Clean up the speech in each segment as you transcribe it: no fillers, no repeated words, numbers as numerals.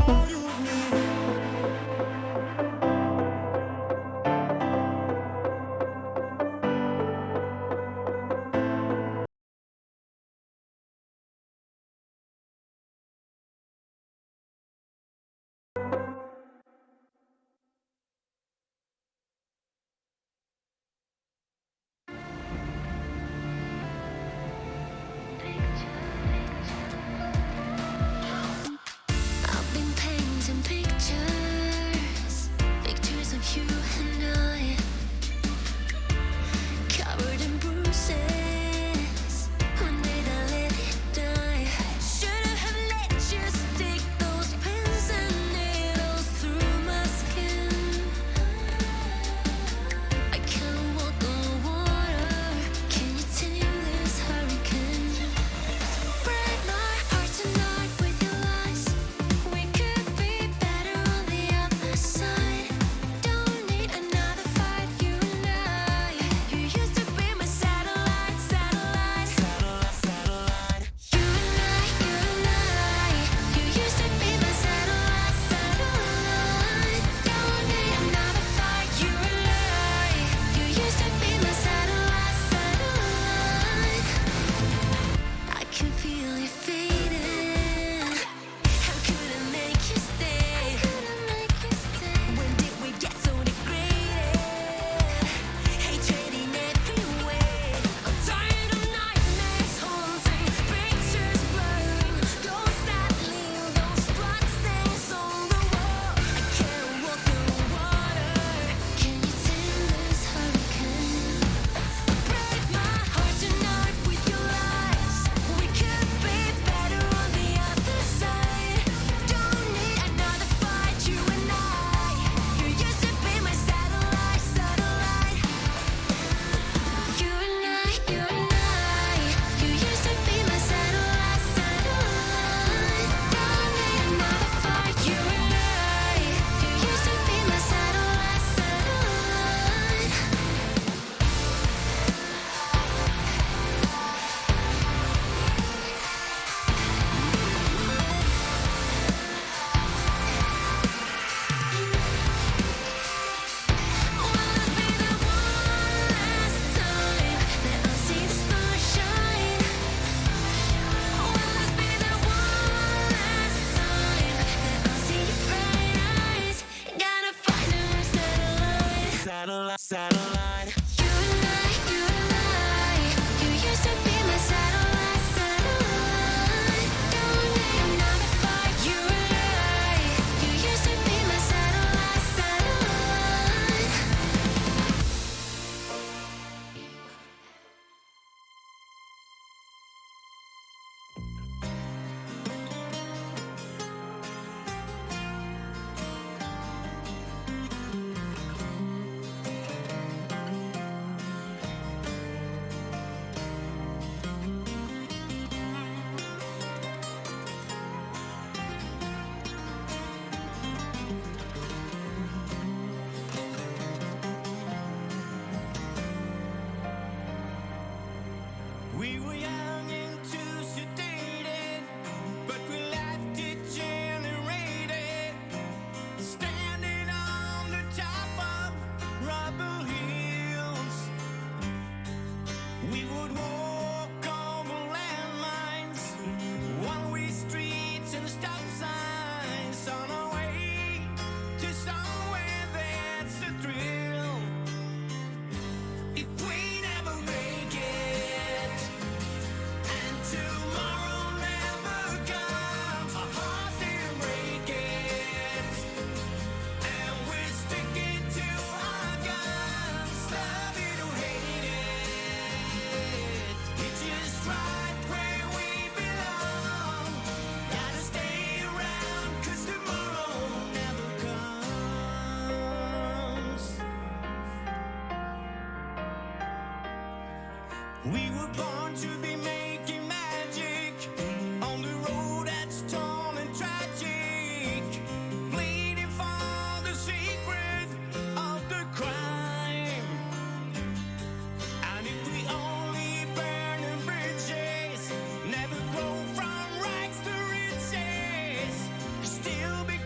all you need. I've been painting pictures of you and I, covered in bruises. One day I let it die. Should have let you stick those pins and needles through my skin. I can't walk on water. Can you tame this hurricane? Break my heart tonight with your lies. We could be better on the other side. Don't need another fight, you and I. You used to be my satellite, satellite. You and I, you and I. You used to be my satellite, satellite. Don't need another fight, you and I. You used to be my satellite, satellite. I can feel you fading. How could I make you stay? When did we get so degraded? Hatred in every way. I'm tired of nightmares haunting, pictures blurring, ghosts that leave those bloodstains on the wall. I can't walk on water. Can you tame this hurricane? Break my heart tonight with your lies. We could be better on the other side. Don't need another fight, you and I. You used to be my satellite, satellite. You and I, you and I. You used to be my satellite, satellite. Don't need another fight, you and I. You used to be my satellite, satellite. Will this be the one last time that I see the stars shine? Will this be the one last time that I see your bright eyes? Gotta find a new satellite. You and I, you and I. You used to be my satellite, satellite. Don't need another fight, you and I. You used to be my satellite, satellite. We were young and too sedated, but we left degenerated, standing on the top of rubble hills. We would walk over landmines, one-way streets and stop signs, on our way to somewhere that's a thrill. If we never make it, and tomorrow never comes, our hearts didn't break it, and we're sticking to our guns, love it or hate it. It's just right where we belong. Gotta stay around, 'cause tomorrow never comes. We were born to be making magic on the road that's torn and tragic, bleeding for the secret of the crime. And if we only burn in bridges, never go from rags to riches, still be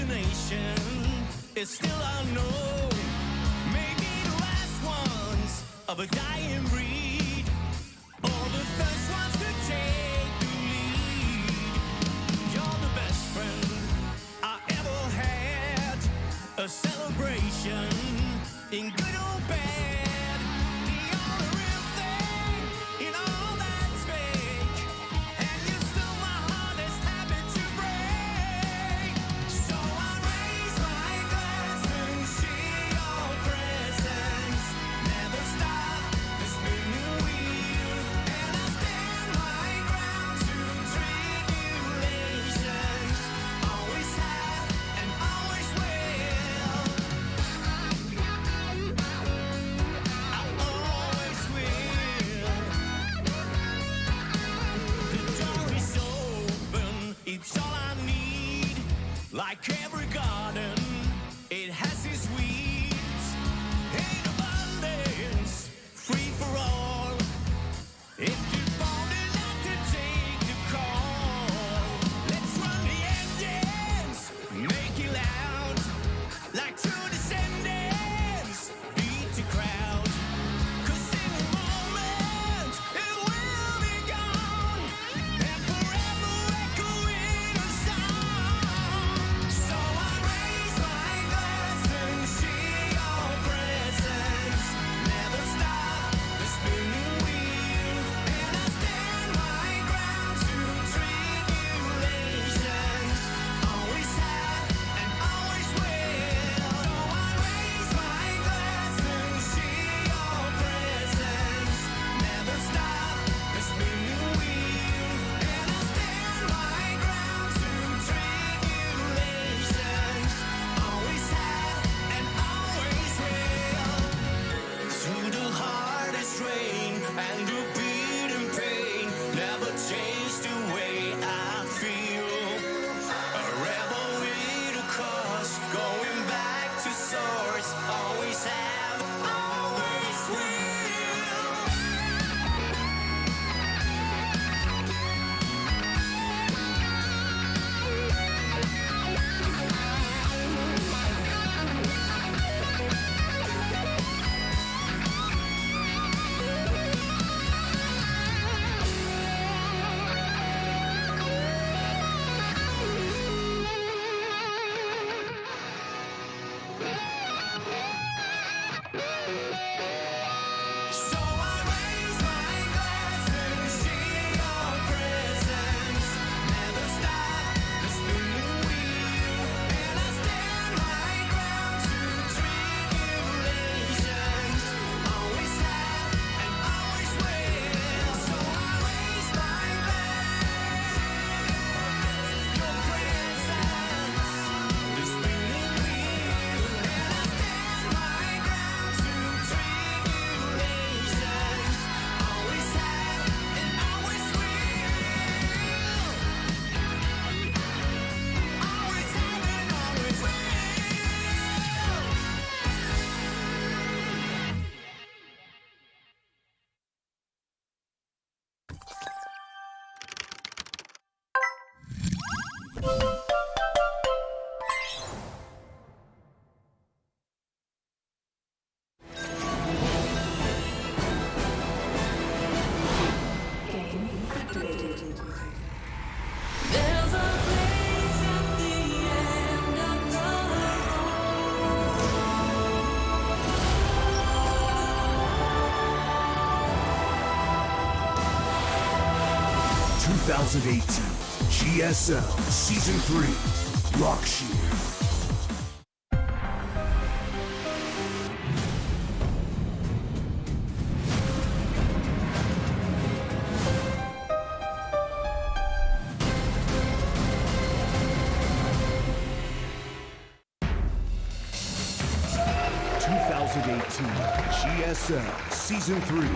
destination is still unknown. Maybe the last ones of a dying breed, or the first ones to take the lead. You're the best friend I ever had, a celebration in good or bad. The only real thing in all that's fake, and you're still my hardest habit to break. So I raise my glass and share your presence. Never stop the spinning wheel, and I stand my ground to tribulations. Always have and always will. I always will. The door is open, it's all I need. Like every garden, it has its weeds. In abundance, free for all. If you're bold enough to take the call, let's run the engines, make it loud. Like true descendants, beat the crowd. 'Cause in a moment, it will be gone, and forever echoing a song. So I raise my glass and share your presence. Never stop the spinning wheel, and I stand my ground to tribulations. Always have and always will. So I raise my glass and share your presence. Never stop the spinning wheel, and I stand my ground to tribulations. Always have and always will. Through the hardest rain and the beating pain, never change the way I feel. A rebel with a cause, going back to source. Always have, always will. So I raise my glass and share your presence. Never stop the spinning wheel, and I stand my ground to tribulations. Always have and always will. So I raise my glass, your presence, the spinning wheel, and I stand my ground to tribulations. Always have and always will. Always have and always will. 2018 GSL Season 3 Rock Shear. GSL Season 3.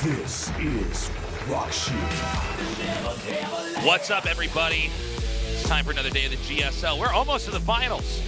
This is Rock Shear. What's up, everybody? It's time for another day of the GSL. We're almost to the finals.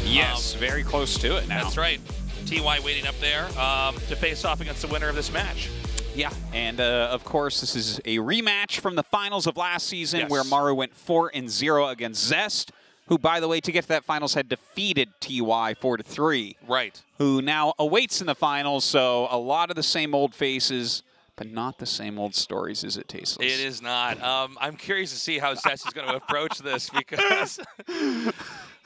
Yes, very close to it now. That's right. TY waiting up there to face off against the winner of this match. Yeah, and of course, this is a rematch from the finals of last season Yes. where Maru went 4-0 against Zest. who, by the way, to get to that finals had defeated TY 4-3. Right. Who now awaits in the finals, so a lot of the same old faces, but not the same old stories, is it, Tasteless? It is not. I'm curious to see how Zest is going to approach this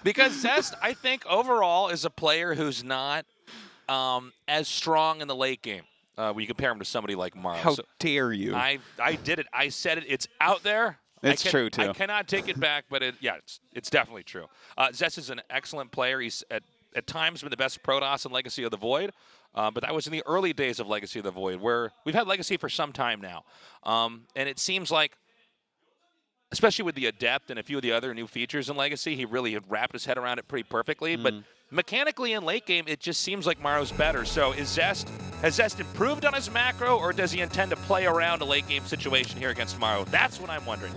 because Zest, I think, overall is a player who's not as strong in the late game. When you compare him to somebody like Maru. How dare you? I did it. I said it. It's out there. It's true, too. I cannot take it back, but it's definitely true. Zest is an excellent player. He's at times been the best Protoss in Legacy of the Void, but that was in the early days of Legacy of the Void, where we've had Legacy for some time now. And it seems like, especially with the Adept and a few of the other new features in Legacy, he really had wrapped his head around it pretty perfectly. But mechanically in late game, it just seems like Maru's better. So has Zest improved on his macro, or does he intend to play around a late game situation here against Maru? That's what I'm wondering.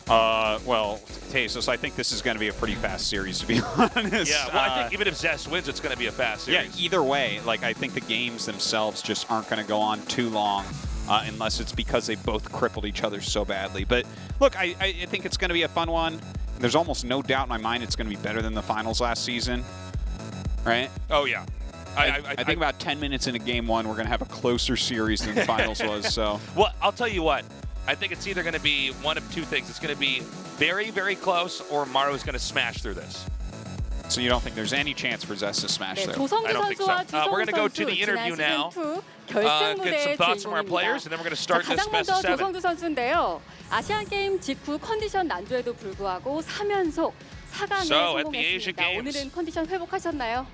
Well, Tasteless, I think this is going to be a pretty fast series, to be honest. Yeah, well, I think even if Zest wins, it's going to be a fast series. Yeah, either way, like, I think the games themselves just aren't going to go on too long unless it's because they both crippled each other so badly. But look, I think it's going to be a fun one. There's almost no doubt in my mind it's going to be better than the finals last season, right? Oh, yeah. I think about 10 minutes into game one, we're going to have a closer series than the finals was. So, well, I'll tell you what. I think it's either going to be one of two things. It's going to be very, very close, or Maru is going to smash through this. So you don't think there's any chance for Zest to smash there? I don't think so. We're going to go to the interview now. Get some thoughts from our players, and then we're going to start this best of 7. 조성주 선수인데요. 아시안 게임 직후 컨디션 난조에도 불구하고 3연속 4강에 성공했습니다. 오늘은 컨디션 회복하셨나요?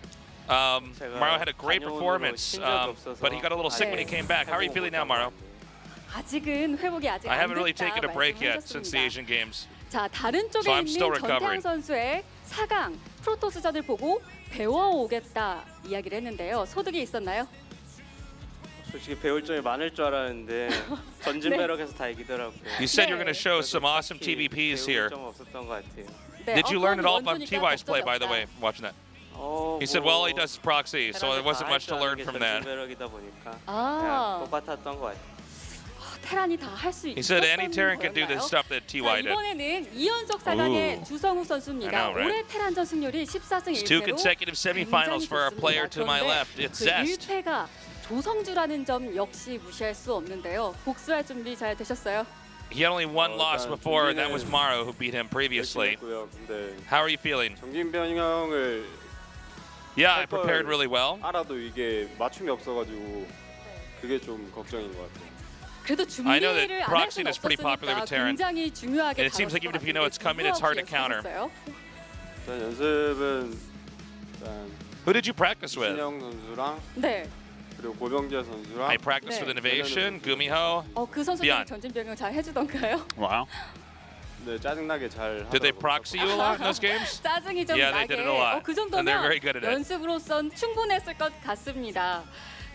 Maru had a great performance, but he got a little sick when he came back. How are you feeling now, Maru? 아직은 회복이 아직 I 안 haven't really 됐다 taken a break yet since the 말씀하셨습니다. Asian Games. 자, 다른 쪽에 So I'm 있는 still recovering. 전태양 선수의 4강 프로토스전을 보고 배워오겠다 이야기를 했는데요. 소득이 있었나요? 솔직히 배울 점이 많을 줄 알았는데 전진 배럭에서 다 이기더라고요. You said you're going to show some awesome TVPs here. 좀 없었던 것 같아요. 네, Did you learn it all 어떤 from 원투니까 TY's play, 걱정이 by the 없다. way, watching that? He said, well, he does proxy, so there wasn't much to learn from that. 전진 배럭이다 보니까 아. 그냥 똑같았던 것 같아요. 테란이 다 할 수 He said 있었던 any Terran can do the 거였나요? stuff that 자, TY did. 이번에는 2연속 4강의 주성우 선수입니다. I know, right? 올해 테란전 승률이 14승 It's 2 1패로 consecutive semifinals for our player to my left. It's 그 Zest. 1패가 조성주라는 점 역시 무시할 수 없는데요. 복수할 준비 잘 되셨어요? He had only one loss before, and that was Maru, who beat him previously. 근데 How are you feeling? 정긴 변형을 Yeah, I prepared really well. 알아도 이게 맞춤이 없어가지고 그게 좀 걱정인 것 같아요. 그래도 I know 준비를 that 안 할 proxy 수는 is pretty popular 없었으니까 with Terran. 굉장히 중요하게 And it seems like even if you know it's coming, it's hard to counter. 일단 연습은 일단 Who did you practice with? 신영 선수랑 네. 그리고 고병재 선수랑 I practiced with Innovation, Gumiho. 그 선수들이 Beyond. 전진 변경 잘 해주던가요? Wow. 네, 짜증나게 잘 Did they 하더라고요. proxy you a lot in those games? 짜증이 좀 Yeah, they 나게. did it a lot. 그 And they're very 정도면 good at it. 연습으로선 충분했을 것 같습니다.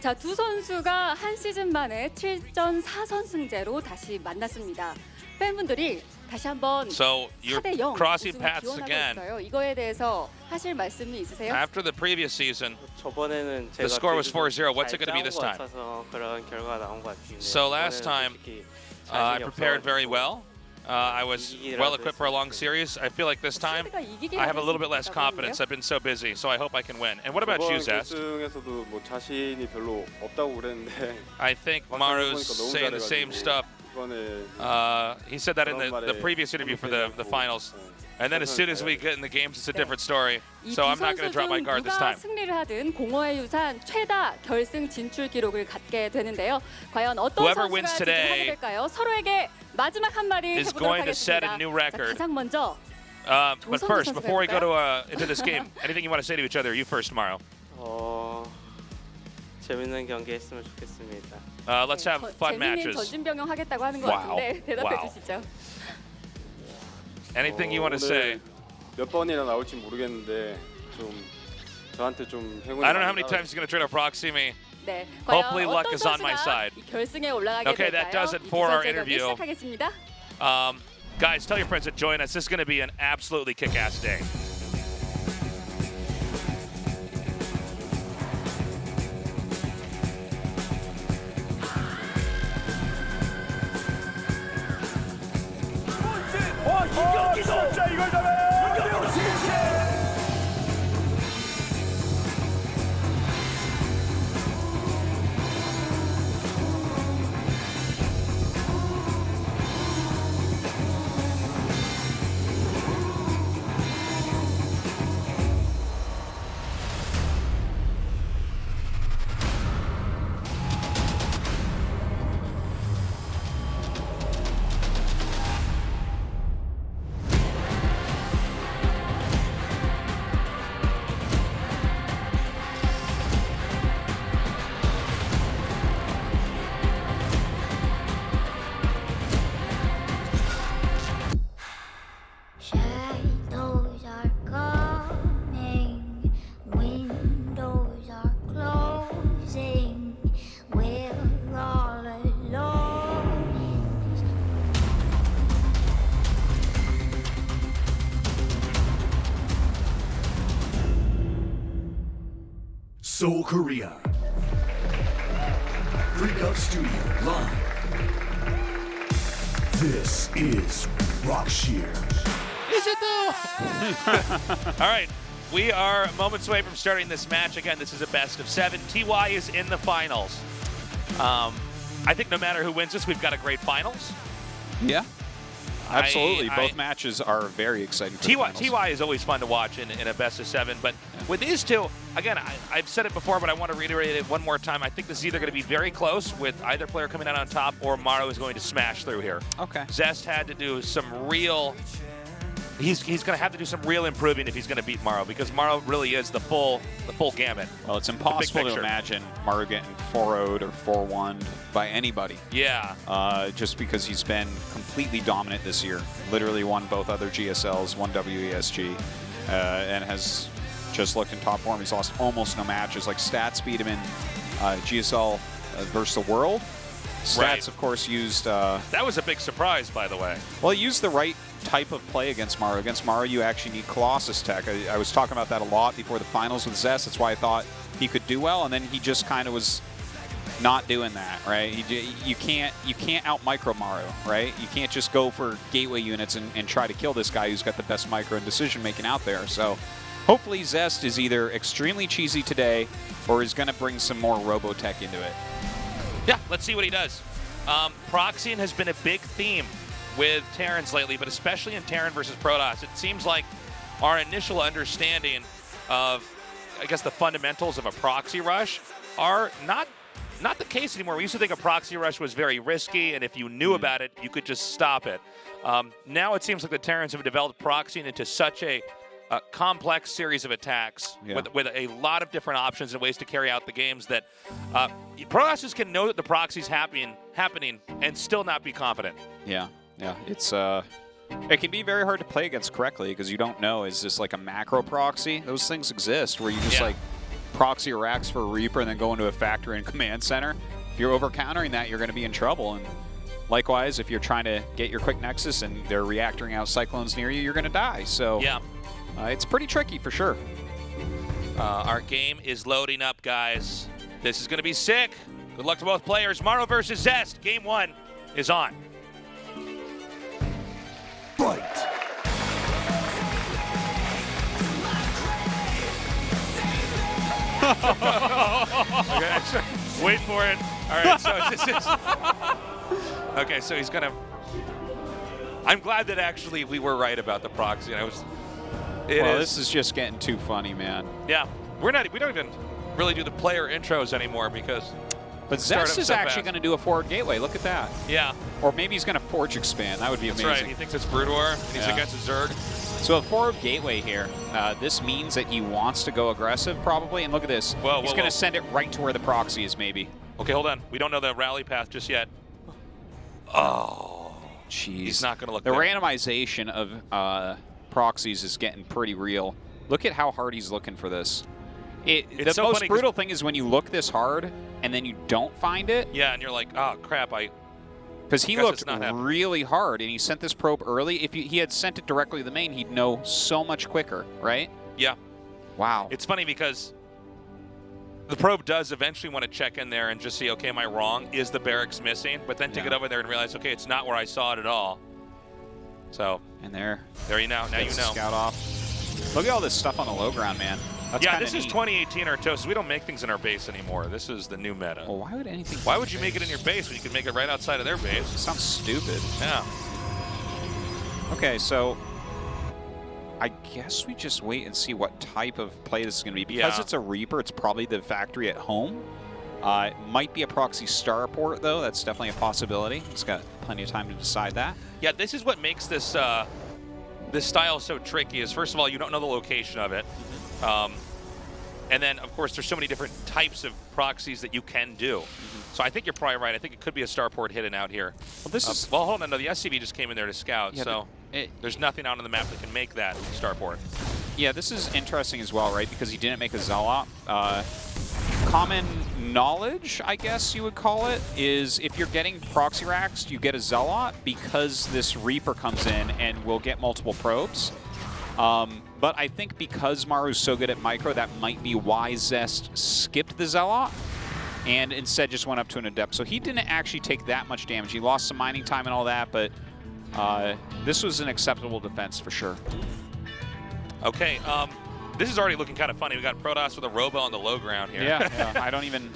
자, 두 선수가 한 시즌 만에 7전 4선승제로 다시 만났습니다. 팬분들이 다시 한번 So you're 4대0 crossing 우승을 paths 기원하고 again. 있어요. 이거에 대해서 하실 말씀이 있으세요? After the previous season, 저번에는 제가 The score was 되게 4-0. What's it 잘 gonna be 짜온 this 것 time? 같아서 그런 결과가 나온 것 같은데. So last time, 이번에는 솔직히 I 자신이 prepared very 없어가지고 well. I was well equipped for a long series. I feel like this time 상대가 이기게 I have a 할 little 수 bit less 있다고 confidence. 하는데요? I've been so busy, so I hope I can win. And what about you, 저번 Zest? 결승에서도 뭐 자신이 별로 없다고 그랬는데 I think 막상 Maru's 해보니까 너무 saying the same 잘해가지고 stuff. 이번에 He said that in 그런 the 말에 previous interview for the 잘못되지 않고, finals. 네. And then as soon as we get in the games, it's a different story. 이 So 두 I'm not going to 선수 drop my 중 guard this 누가 time. 승리를 하든 공허의 유산 최다 결승 진출 기록을 갖게 되는데요. 과연 어떤 Whoever 선수가 wins 지금 하게 today 될까요? 서로에게 마지막 한마디 is 해보도록 going to set 하겠습니다. a new 자, record. 가장 먼저 But first, before we go to into this game, anything you want to say to each other? You first, Maru. 재밌는 경기 했으면 좋겠습니다. Let's have fun 재밌는 matches. 전진 병영 하겠다고 하는 것 Wow. 같은데 대답해 Wow. 주시죠. Anything you want to say? 몇 번이나 나올지 모르겠는데 좀 저한테 좀 행운이 I don't know how 많이 many times he's going to try to proxy me. 네, Hopefully 과연 luck 어떤 is on my 선수가 side. 이 결승에 올라가게 Okay, 될까요? that does it 이 for 두 our 선수의 경기 interview. 시작하겠습니다. Guys, tell your friends to join us. This is going to be an absolutely kick-ass day. 진짜 이걸 잡아요. Seoul, Korea. Freak Up Studio Live. This is Rock Shear. Is it though? All right, we are moments away from starting this match. Again, this is a best of 7. TY is in the finals. I think no matter who wins this, we've got a great finals. Yeah. Absolutely. Both matches are very exciting for the finals. TY is always fun to watch in a best of 7, but with these two, again, I've said it before, but I want to reiterate it one more time. I think this is either going to be very close with either player coming out on top or Maru is going to smash through here. Okay. Zest had to do some real... He's going to have to do some real improving if he's going to beat Maru, because Maru really is the full gamut. Well, it's impossible to imagine Maru getting 4-0'd or 4-1'd by anybody. Yeah. Just because he's been completely dominant this year. Literally won both other GSLs, won WESG, and has just looked in top form. He's lost almost no matches. Like, Stats beat him in GSL versus the World. Stats, Right. of course, used... That was a big surprise, by the way. Well, he used the right type of play against Maru. Against Maru, you actually need Colossus Tech. I was talking about that a lot before the finals with Zest. That's why I thought he could do well, and then he just kind of was not doing that, right? You can't out micro Maru, right? You can't just go for gateway units and try to kill this guy who's got the best micro and decision making out there. So hopefully Zest is either extremely cheesy today or is going to bring some more Robotech into it. Yeah, let's see what he does. Proxying has been a big theme with Terrans lately, but especially in Terran versus Protoss. It seems like our initial understanding of, I guess, the fundamentals of a proxy rush are not the case anymore. We used to think a proxy rush was very risky, and if you knew about it, you could just stop it. Now it seems like the Terrans have developed proxying into such a complex series of attacks with a lot of different options and ways to carry out the games that Protosses can know that the proxy's happening and still not be confident. Yeah, it's it can be very hard to play against correctly because you don't know, is this like a macro proxy? Those things exist where you just like proxy racks for a Reaper and then go into a factory and command center. If you're over countering that, you're going to be in trouble. And likewise, if you're trying to get your quick nexus and they're reactoring out cyclones near you, you're going to die. So it's pretty tricky for sure. Our game is loading up, guys. This is going to be sick. Good luck to both players. Maru versus Zest. Game 1 is on. Fight! Okay, wait for it. All right, so this is... Okay, so he's going to... I'm glad that actually we were right about the proxy. This is just getting too funny, man. Yeah, we don't even really do the player intros anymore because... But Zest is actually going to do a forward gateway. Look at that. Yeah. Or maybe he's going to forge expand. That would be amazing. That's right. He thinks it's Brood War, and he's against a Zerg. So a forward gateway here. This means that he wants to go aggressive, probably. And look at this. He's going to send it right to where the proxy is, maybe. Okay, hold on. We don't know the rally path just yet. Oh, jeez. He's not going to look The there. randomization of proxies is getting pretty real. Look at how hard he's looking for this. The so most funny brutal thing is when you look this hard and then you don't find it. Yeah, and you're like, oh, crap, because he looked really hard, and he sent this probe early. If he had sent it directly to the main, he'd know so much quicker, right? Yeah. Wow. It's funny because the probe does eventually want to check in there and just see, okay, am I wrong? Is the barracks missing? But then take it over there and realize, okay, it's not where I saw it at all. So. And there you know. Now you know. Scout off. Look at all this stuff on the low ground, man. That's this is 2018 Artosis. We don't make things in our base anymore. This is the new meta. Well, why would anything? Why would you make it in your base when you can make it right outside of their base? It sounds stupid. Yeah. Okay, so I guess we just wait and see what type of play this is going to be. Because it's a Reaper, it's probably the factory at home. It might be a proxy starport, though. That's definitely a possibility. He's got plenty of time to decide that. Yeah, this is what makes this this style so tricky. Is first of all, you don't know the location of it. And then, of course, there's so many different types of proxies that you can do. So I think you're probably right. I think it could be a starport hidden out here. Well, this is... Well, hold on. No, the SCV just came in there to scout, so there's nothing out on the map that can make that starport. Yeah, this is interesting as well, right? Because he didn't make a Zealot. Common knowledge, I guess you would call it, is if you're getting proxy racks, you get a Zealot because this Reaper comes in and will get multiple probes. But I think because Maru's so good at micro, that might be why Zest skipped the Zealot and instead just went up to an Adept. So he didn't actually take that much damage. He lost some mining time and all that, but this was an acceptable defense for sure. Okay, this is already looking kind of funny. We got Protoss with a Robo on the low ground here. Yeah, I don't even...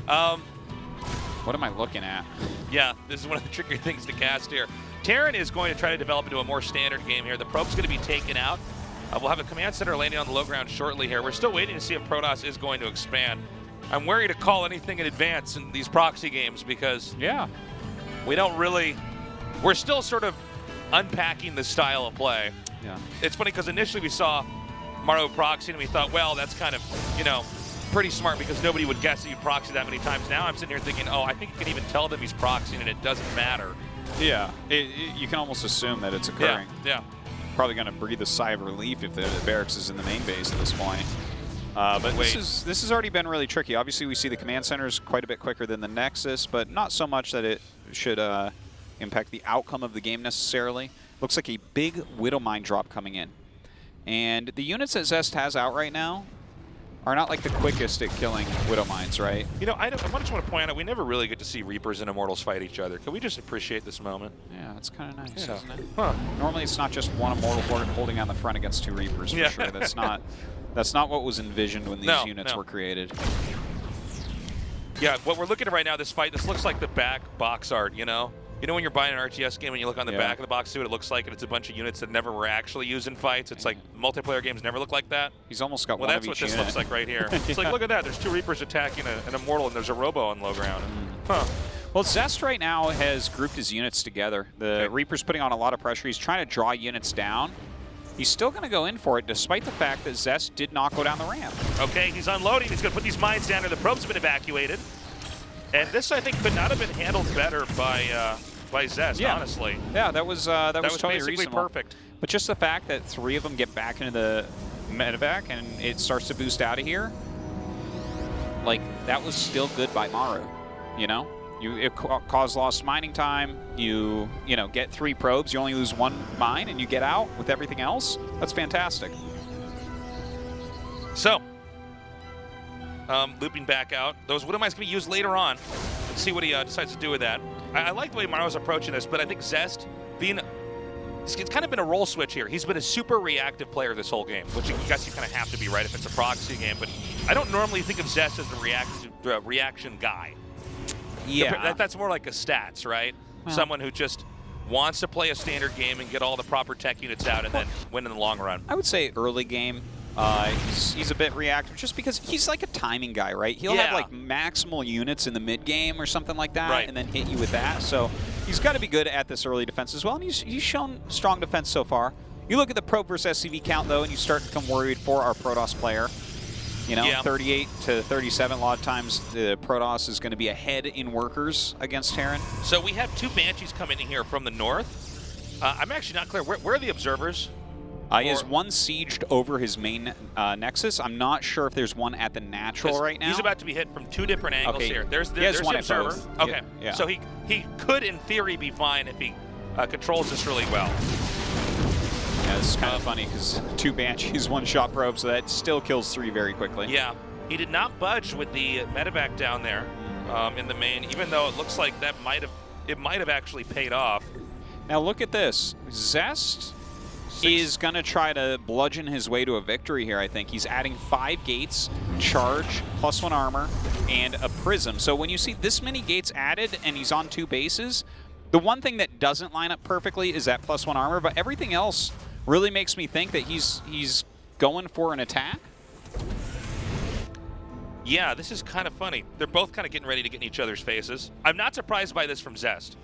what am I looking at? Yeah, this is one of the trickier things to cast here. Terran is going to try to develop into a more standard game here. The probe's going to be taken out. We'll have a command center landing on the low ground shortly here. We're still waiting to see if Protoss is going to expand. I'm wary to call anything in advance in these proxy games because we don't really... We're still sort of unpacking the style of play. Yeah. It's funny because initially we saw Maru proxy and we thought, well, that's kind of, you know, pretty smart because nobody would guess that you proxy that many times. Now I'm sitting here thinking, oh, I think you can even tell them he's proxying and it doesn't matter. Yeah, you can almost assume that it's occurring. Yeah. Probably going to breathe a sigh of relief if the barracks is in the main base at this point. But this has already been really tricky. Obviously, we see the command centers quite a bit quicker than the Nexus, but not so much that it should impact the outcome of the game necessarily. Looks like a big Widow Mine drop coming in. And the units that Zest has out right now are not like the quickest at killing Widow Mines, right? You know, I just want to point out, we never really get to see Reapers and Immortals fight each other. Can we just appreciate this moment? Yeah, it's kind of nice, Yeah. isn't it? Huh. Normally, it's not just one Immortal Horde holding on the front against 2 Reapers, for sure. That's not what was envisioned when these units were created. Yeah, what we're looking at right now, this fight, this looks like the back box art, you know? You know when you're buying an RTS game and you look on the back of the box, see what it looks like, and it's a bunch of units that never were actually used in fights. It's like multiplayer games never look like that. He's almost got well, one of that's what each this unit. looks like right here. It's like, look at that. There's 2 Reapers attacking an Immortal, and there's a Robo on low ground. Huh. Well, Zest right now has grouped his units together. The Reaper's putting on a lot of pressure. He's trying to draw units down. He's still going to go in for it, despite the fact that Zest did not go down the ramp. Okay, he's unloading. He's going to put these mines down there. The probes have been evacuated. And this, I think, could not have been handled better by Zest, honestly. Yeah, that was totally basically reasonable. perfect. But just the fact that 3 of them get back into the medevac and it starts to boost out of here, like, that was still good by Maru, you know? It caused lost mining time. You know, get 3 probes. You only lose 1 mine, and you get out with everything else. That's fantastic. So, looping back out. Those Widow Mines can be used later on. Let's see what he decides to do with that. I like the way Maru's approaching this, but I think Zest it's kind of been a role switch here. He's been a super reactive player this whole game, which I guess you kind of have to be, right, if it's a proxy game. But I don't normally think of Zest as the reaction guy. Yeah. That's more like a stats, right? Well, someone who just wants to play a standard game and get all the proper tech units out and then win in the long run. I would say early game, he's a bit reactive just because he's like a timing guy, right? He'll have like maximal units in the mid game or something like that and then hit you with that. So he's got to be good at this early defense as well, and he's shown strong defense so far. You look at the probe versus SCV count, though, and you start to become worried for our Protoss player. You know, 38 to 37, a lot of times the Protoss is going to be ahead in workers against Terran. So we have 2 Banshees coming in here from the north. I'm actually not clear. Where are the observers? He has 1 sieged over his main Nexus. I'm not sure if there's 1 at the natural right now. He's about to be hit from 2 different angles here. There's one the at observer. both. Okay, yeah. So he could, in theory, be fine if he controls this really well. Yeah, this is kind of funny because 2 Banshees, 1 shot probe, so that still kills 3 very quickly. Yeah, he did not budge with the medevac down there in the main, even though it looks like that might have actually paid off. Now look at this. Zest is going to try to bludgeon his way to a victory here, I think. He's adding 5 gates, charge, +1 armor, and a prism. So when you see this many gates added and he's on 2 bases, the one thing that doesn't line up perfectly is that +1 armor, but everything else really makes me think that he's going for an attack. Yeah, this is kind of funny. They're both kind of getting ready to get in each other's faces. I'm not surprised by this from Zest.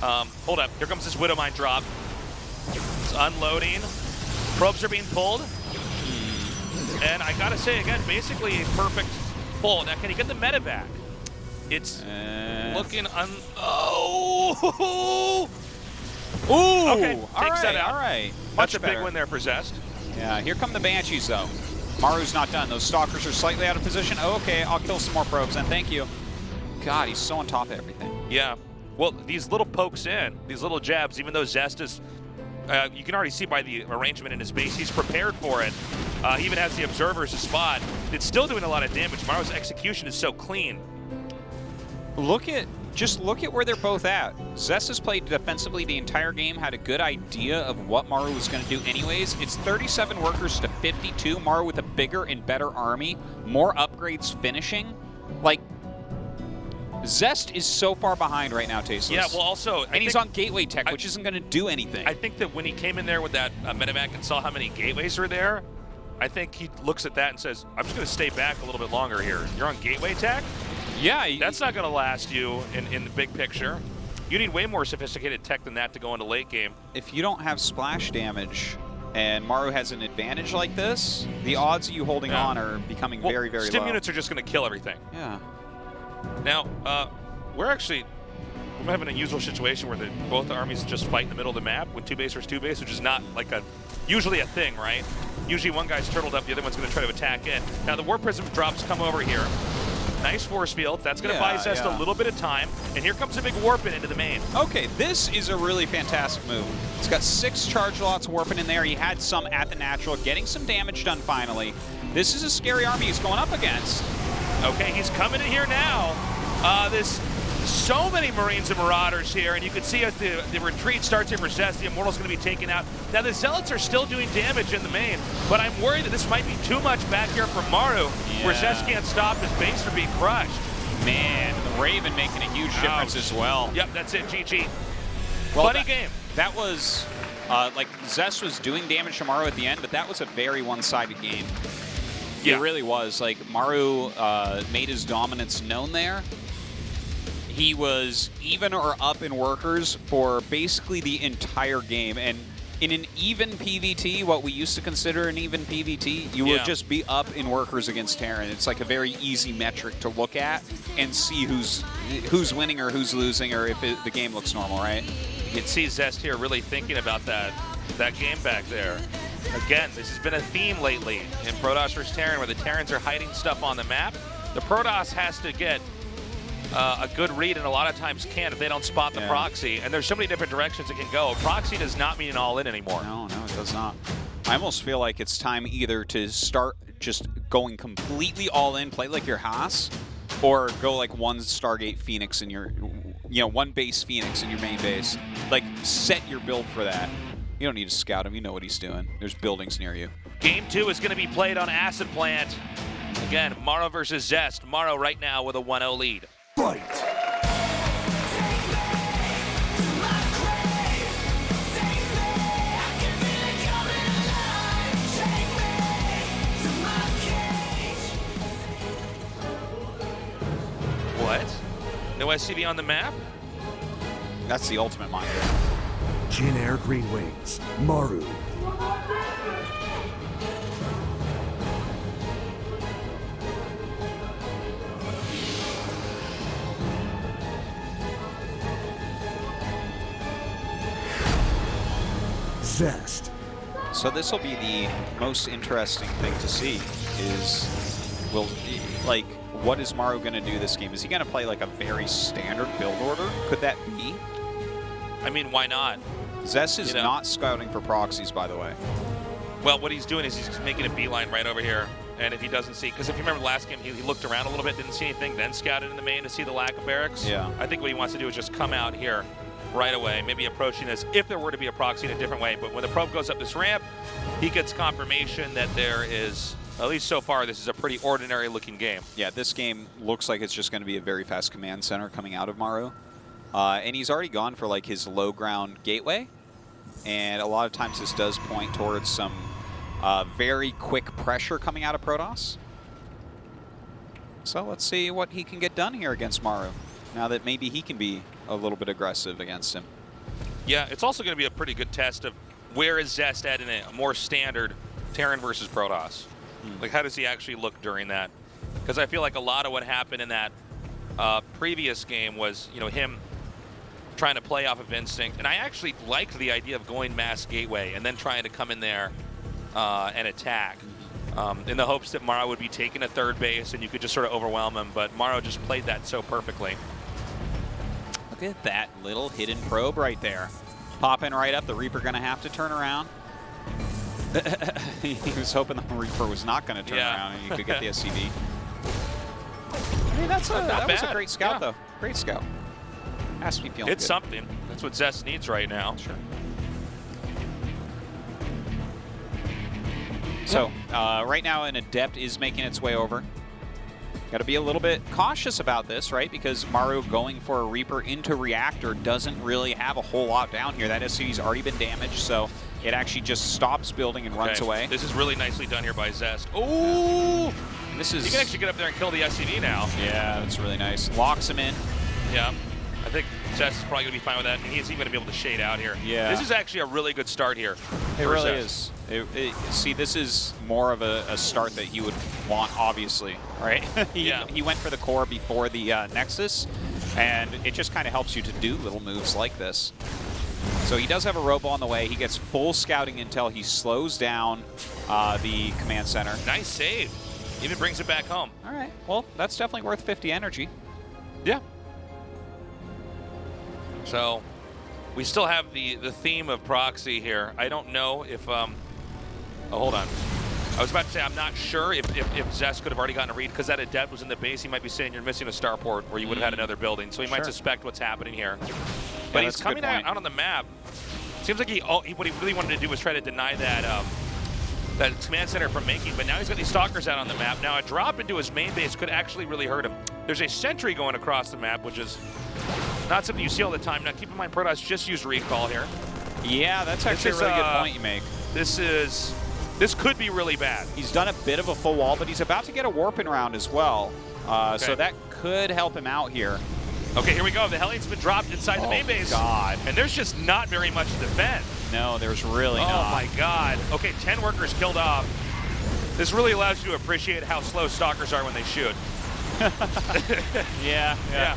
Hold up. Here comes this Widow Mine drop. It's unloading. Probes are being pulled. And I got to say, again, basically a perfect pull. Now, can he get the medevac? It's looking Oh! Ooh! Okay, takes that out. All right. That's a big win there for Zest. Yeah, here come the Banshees, though. Maru's not done. Those Stalkers are slightly out of position. Oh, okay, I'll kill some more probes, then. Thank you. God, he's so on top of everything. Yeah. Well, these little pokes in, these little jabs, even though Zest is you can already see by the arrangement in his base, he's prepared for it. He even has the observers to spot. It's still doing a lot of damage. Maru's execution is so clean. Just look at where they're both at. Zest has played defensively the entire game, had a good idea of what Maru was going to do anyways. It's 37 workers to 52. Maru with a bigger and better army, more upgrades finishing. Like, Zest is so far behind right now, Tasteless. Yeah, well, also... And he's on gateway tech, which isn't going to do anything. I think that when he came in there with that medevac and saw how many gateways were there, I think he looks at that and says, I'm just going to stay back a little bit longer here. You're on gateway tech? Yeah. That's not going to last you in the big picture. You need way more sophisticated tech than that to go into late game. If you don't have splash damage and Maru has an advantage like this, the odds of you holding on are becoming very, very stim low. units are just going to kill everything. Yeah. Now, we're having an unusual situation where both armies just fight in the middle of the map with 2 base versus 2 base, which is not like usually a thing, right? Usually one guy's turtled up, the other one's going to try to attack in. Now the War Prism drops come over here. Nice force field. That's going to buy Zest a little bit of time. And here comes a big warp into the main. Okay, this is a really fantastic move. He's got 6 charge lots warping in there. He had some at the natural, getting some damage done finally. This is a scary army he's going up against. Okay, he's coming in here now. There's so many Marines and Marauders here, and you can see as the retreat starts here for Zest, the Immortal's going to be taken out. Now the Zealots are still doing damage in the main, but I'm worried that this might be too much back here for Maru, where Zest can't stop his base from being crushed. Man, the Raven making a huge difference as well. Yep, that's it, GG. Well, Funny game. That was, like, Zest was doing damage to Maru at the end, but that was a very one-sided game. Yeah. It really was. Like, Maru made his dominance known there. He was even or up in workers for basically the entire game. And in an even PvT, what we used to consider an even PvT, you would just be up in workers against Terran. It's like a very easy metric to look at and see who's winning or who's losing, or if the game looks normal, right? You can see Zest here really thinking about that game back there. Again, this has been a theme lately in Protoss vs. Terran, where the Terrans are hiding stuff on the map. The Protoss has to get a good read, and a lot of times can't if they don't spot the proxy. And there's so many different directions it can go. Proxy does not mean an all-in anymore. No, it does not. I almost feel like it's time either to start just going completely all-in, play like your Haas, or go like one Stargate Phoenix in your, one base Phoenix in your main base. Like, set your build for that. You don't need to scout him. You know what he's doing. There's buildings near you. Game 2 is going to be played on Acid Plant. Again, Maru versus Zest. Maru right now with a 1-0 lead. Fight! What? No SCV on the map? That's the ultimate miner. Jin Air Green Wings, Maru. Zest. So this will be the most interesting thing to see is, what is Maru going to do this game? Is he going to play like a very standard build order? Could that be? I mean, why not? Zest is not scouting for proxies, by the way. Well, what he's doing is he's making a beeline right over here. And if he doesn't see, because if you remember the last game, he looked around a little bit, didn't see anything, then scouted in the main to see the lack of barracks. Yeah. I think what he wants to do is just come out here right away, maybe approaching this if there were to be a proxy in a different way. But when the probe goes up this ramp, he gets confirmation that there is, at least so far, this is a pretty ordinary looking game. Yeah, this game looks like it's just going to be a very fast command center coming out of Maru. And he's already gone for like his low ground gateway. And a lot of times this does point towards some very quick pressure coming out of Protoss. So let's see what he can get done here against Maru, now that maybe he can be a little bit aggressive against him. Yeah, it's also going to be a pretty good test of where is Zest at in a more standard Terran versus Protoss. Like, how does he actually look during that? Because I feel like a lot of what happened in that previous game was, him trying to play off of instinct. And I actually liked the idea of going mass gateway and then trying to come in there and attack in the hopes that Maru would be taking a third base and you could just sort of overwhelm him. But Maru just played that so perfectly. Look at that little hidden probe right there. Popping right up. The Reaper going to have to turn around. He was hoping the Reaper was not going to turn around and you could get the SCV. I mean, that was a great scout, though. Great scout. Has to be feeling It's good. something. That's what Zest needs right now. Sure. So, right now, an Adept is making its way over. Got to be a little bit cautious about this, right? Because Maru going for a Reaper into Reactor doesn't really have a whole lot down here. That SCV's already been damaged, so it actually just stops building and runs away. This is really nicely done here by Zest. Oh! This is... You can actually get up there and kill the SCV now. Yeah, that's really nice. Locks him in. Yeah. I think Zest is probably going to be fine with that, and he's even going to be able to shade out here. Yeah. This is actually a really good start here. It really is. See, this is more of a start that he would want, obviously, right? He went for the core before the Nexus, and it just kind of helps you to do little moves like this. So he does have a robo on the way. He gets full scouting intel. He slows down the command center. Nice save. Even brings it back home. All right. Well, that's definitely worth 50 energy. Yeah. So we still have the theme of proxy here. I don't know if oh, hold on. I was about to say I'm not sure if Zest could have already gotten a read because that Adept was in the base. He might be saying you're missing a starport where you would have had another building. So he might suspect what's happening here. But he's coming out on the map. Seems like what he really wanted to do was try to deny that that command center from making, but now he's got these stalkers out on the map. Now a drop into his main base could actually really hurt him. There's a sentry going across the map, which is not something you see all the time. Now keep in mind, Protoss just used recall here. Yeah, that's actually a really good point you make. This could be really bad. He's done a bit of a full wall, but he's about to get a warping round as well. So that could help him out here. Okay, here we go. The Hellion's been dropped inside the main base. God. And there's just not very much to defend. No, there's really not. Oh my God. Okay, 10 workers killed off. This really allows you to appreciate how slow stalkers are when they shoot. Yeah.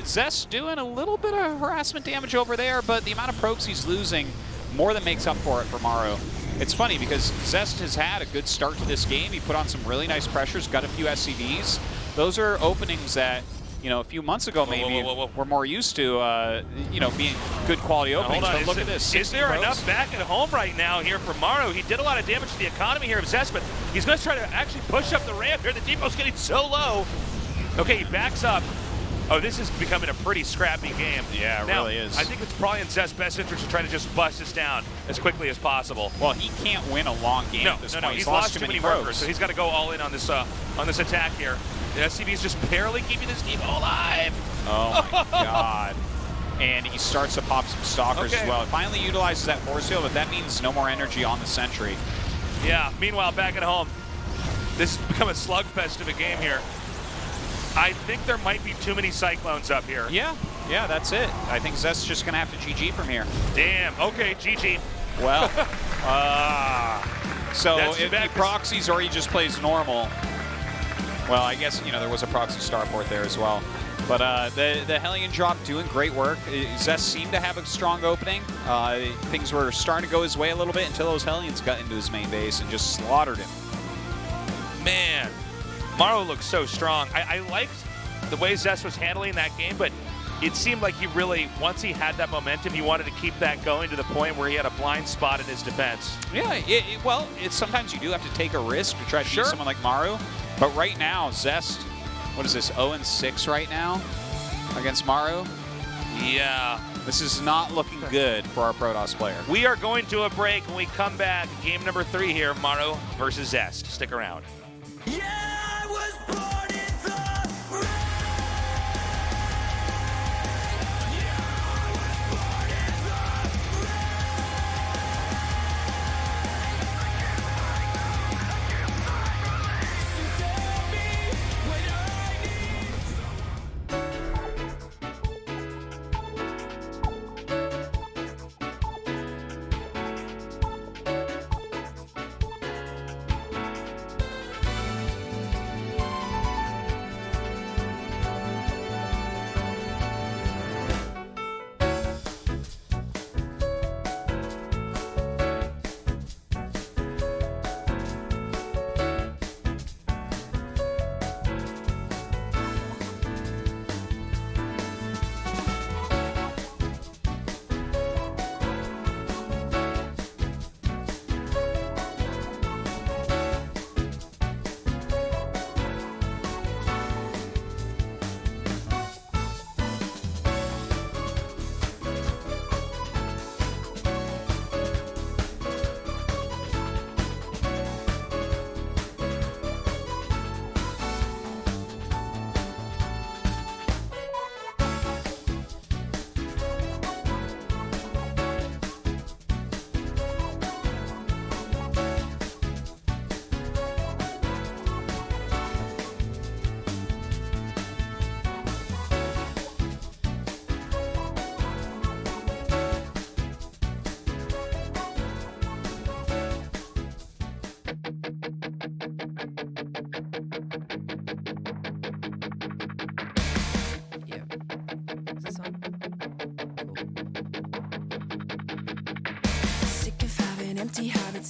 Zest doing a little bit of harassment damage over there, but the amount of probes he's losing more than makes up for it for Maru. It's funny because Zest has had a good start to this game. He put on some really nice pressures, got a few SCVs. Those are openings that, you know, a few months ago maybe we're more used to, you know, being good quality openings. But look at this. Is there enough back at home right now here for Maru? He did a lot of damage to the economy here of Zest, but he's going to try to actually push up the ramp here. The depot's getting so low. Okay, he backs up. Oh, this is becoming a pretty scrappy game. Yeah, it really is. I think it's probably in Zest's best interest to try to just bust this down as quickly as possible. Well, he can't win a long game at this point. He's lost too many workers, so he's got to go all in on this attack here. The SCV is just barely keeping this team alive. Oh my God. And he starts to pop some stalkers as well. It finally utilizes that force field, but that means no more energy on the sentry. Yeah, meanwhile, back at home, this has become a slugfest of a game here. I think there might be too many Cyclones up here. Yeah, that's it. I think Zest's just going to have to GG from here. Damn, okay, GG. Well, so if he proxies or he just plays normal, well, I guess, you know, there was a proxy starport there as well. But the Hellion drop doing great work. Zest seemed to have a strong opening. Things were starting to go his way a little bit until those Hellions got into his main base and just slaughtered him. Man, Maru looks so strong. I liked the way Zest was handling that game, but it seemed like he really, once he had that momentum, he wanted to keep that going to the point where he had a blind spot in his defense. Yeah, well, sometimes you do have to take a risk to try to beat someone like Maru. But right now, Zest, what is this, 0-6 right now against Maru? Yeah. This is not looking good for our Protoss player. We are going to a break. When we come back, game number 3 here, Maru versus Zest. Stick around. Yeah, I was born in the rain. Yeah, I was born in the rain. So tell me when I need.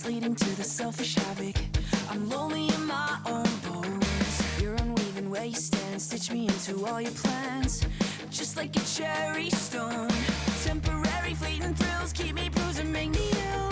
that's leading to the selfish havoc. I'm lonely in my own bones. You're unweaving where you stand, stitch me into all your plans, just like a cherry stone. Temporary fleeting thrills keep me bruised and make me ill.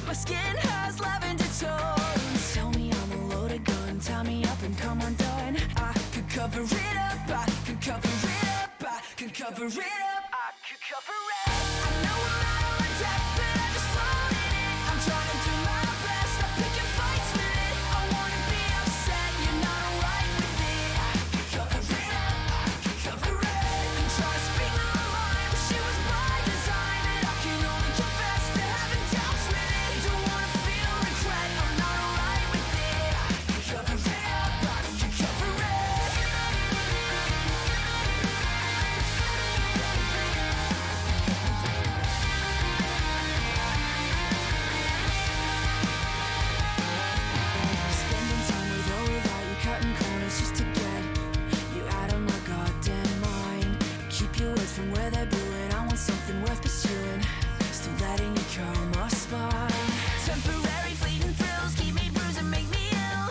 My skin has lavender tones. Tell me I'm a loaded gun, tie me up and come undone. I could cover it up, I could cover it up, I could cover it up, I could cover it up. I know I'm not on death, but I just float in it. I'm trying to do my best, I'm picking fights with it. I wanna be upset, you're not alright with it. I could cover it up, I could cover it up. And try to speak my mind, wish it was by design. But I can only confess to having doubts with it. Don't wanna feel regret, I'm not alright with it. I could cover it up, I could cover it up. Spending time with or without you, cutting corners just to get you out of my goddamn mind. Keep your words from where they're brewing. I want something worth pursuing. Still letting you curl my spine. Temporary fleeting thrills keep me bruised and make me ill.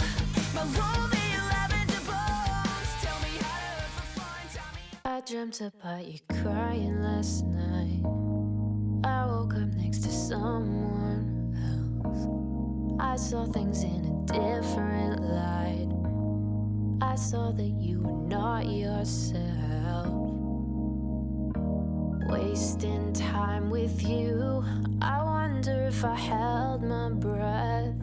My lonely lavender bones tell me how to hurt for fun. Tell me. I dreamt about you crying last night. I woke up next to someone else. I saw things in a different light. I saw that you were not yourself. Wasting time with you. I wonder if I held my breath.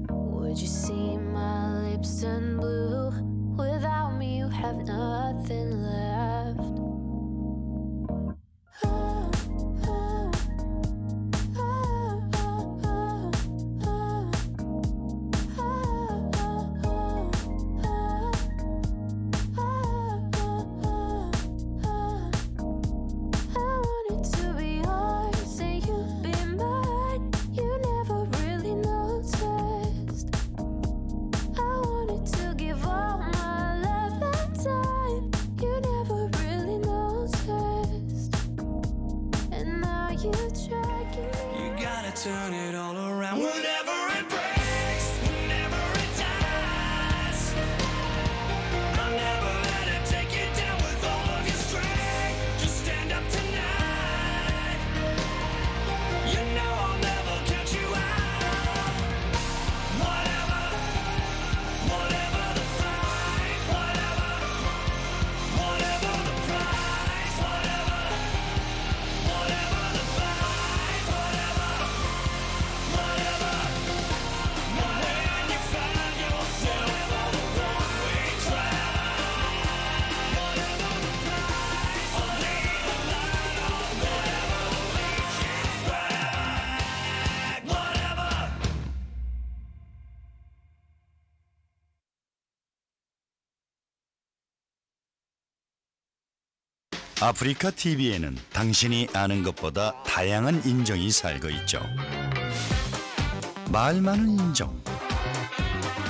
Would you see my lips turn blue? Without me, you have nothing left. Oh, oh, oh, oh, oh, oh, I wanted to be yours and you'd be mine. You never really noticed. I wanted to give all my love and time. You never really noticed. And now you're dragging me. You gotta turn it all around. Whenever it breaks, whenever it dies, I'll never let it take you down with all of your strength. Just stand up tonight. You know I'll never count you out. Whatever, whatever the fight, whatever the price, whatever the fight, whatever. When you find yourself on the one-way track, whatever the price, I'll leave the light on, whatever leads you back, whatever. 아프리카 TV에는 당신이 아는 것보다 다양한 인종이 살고 있죠. 말 많은 인종,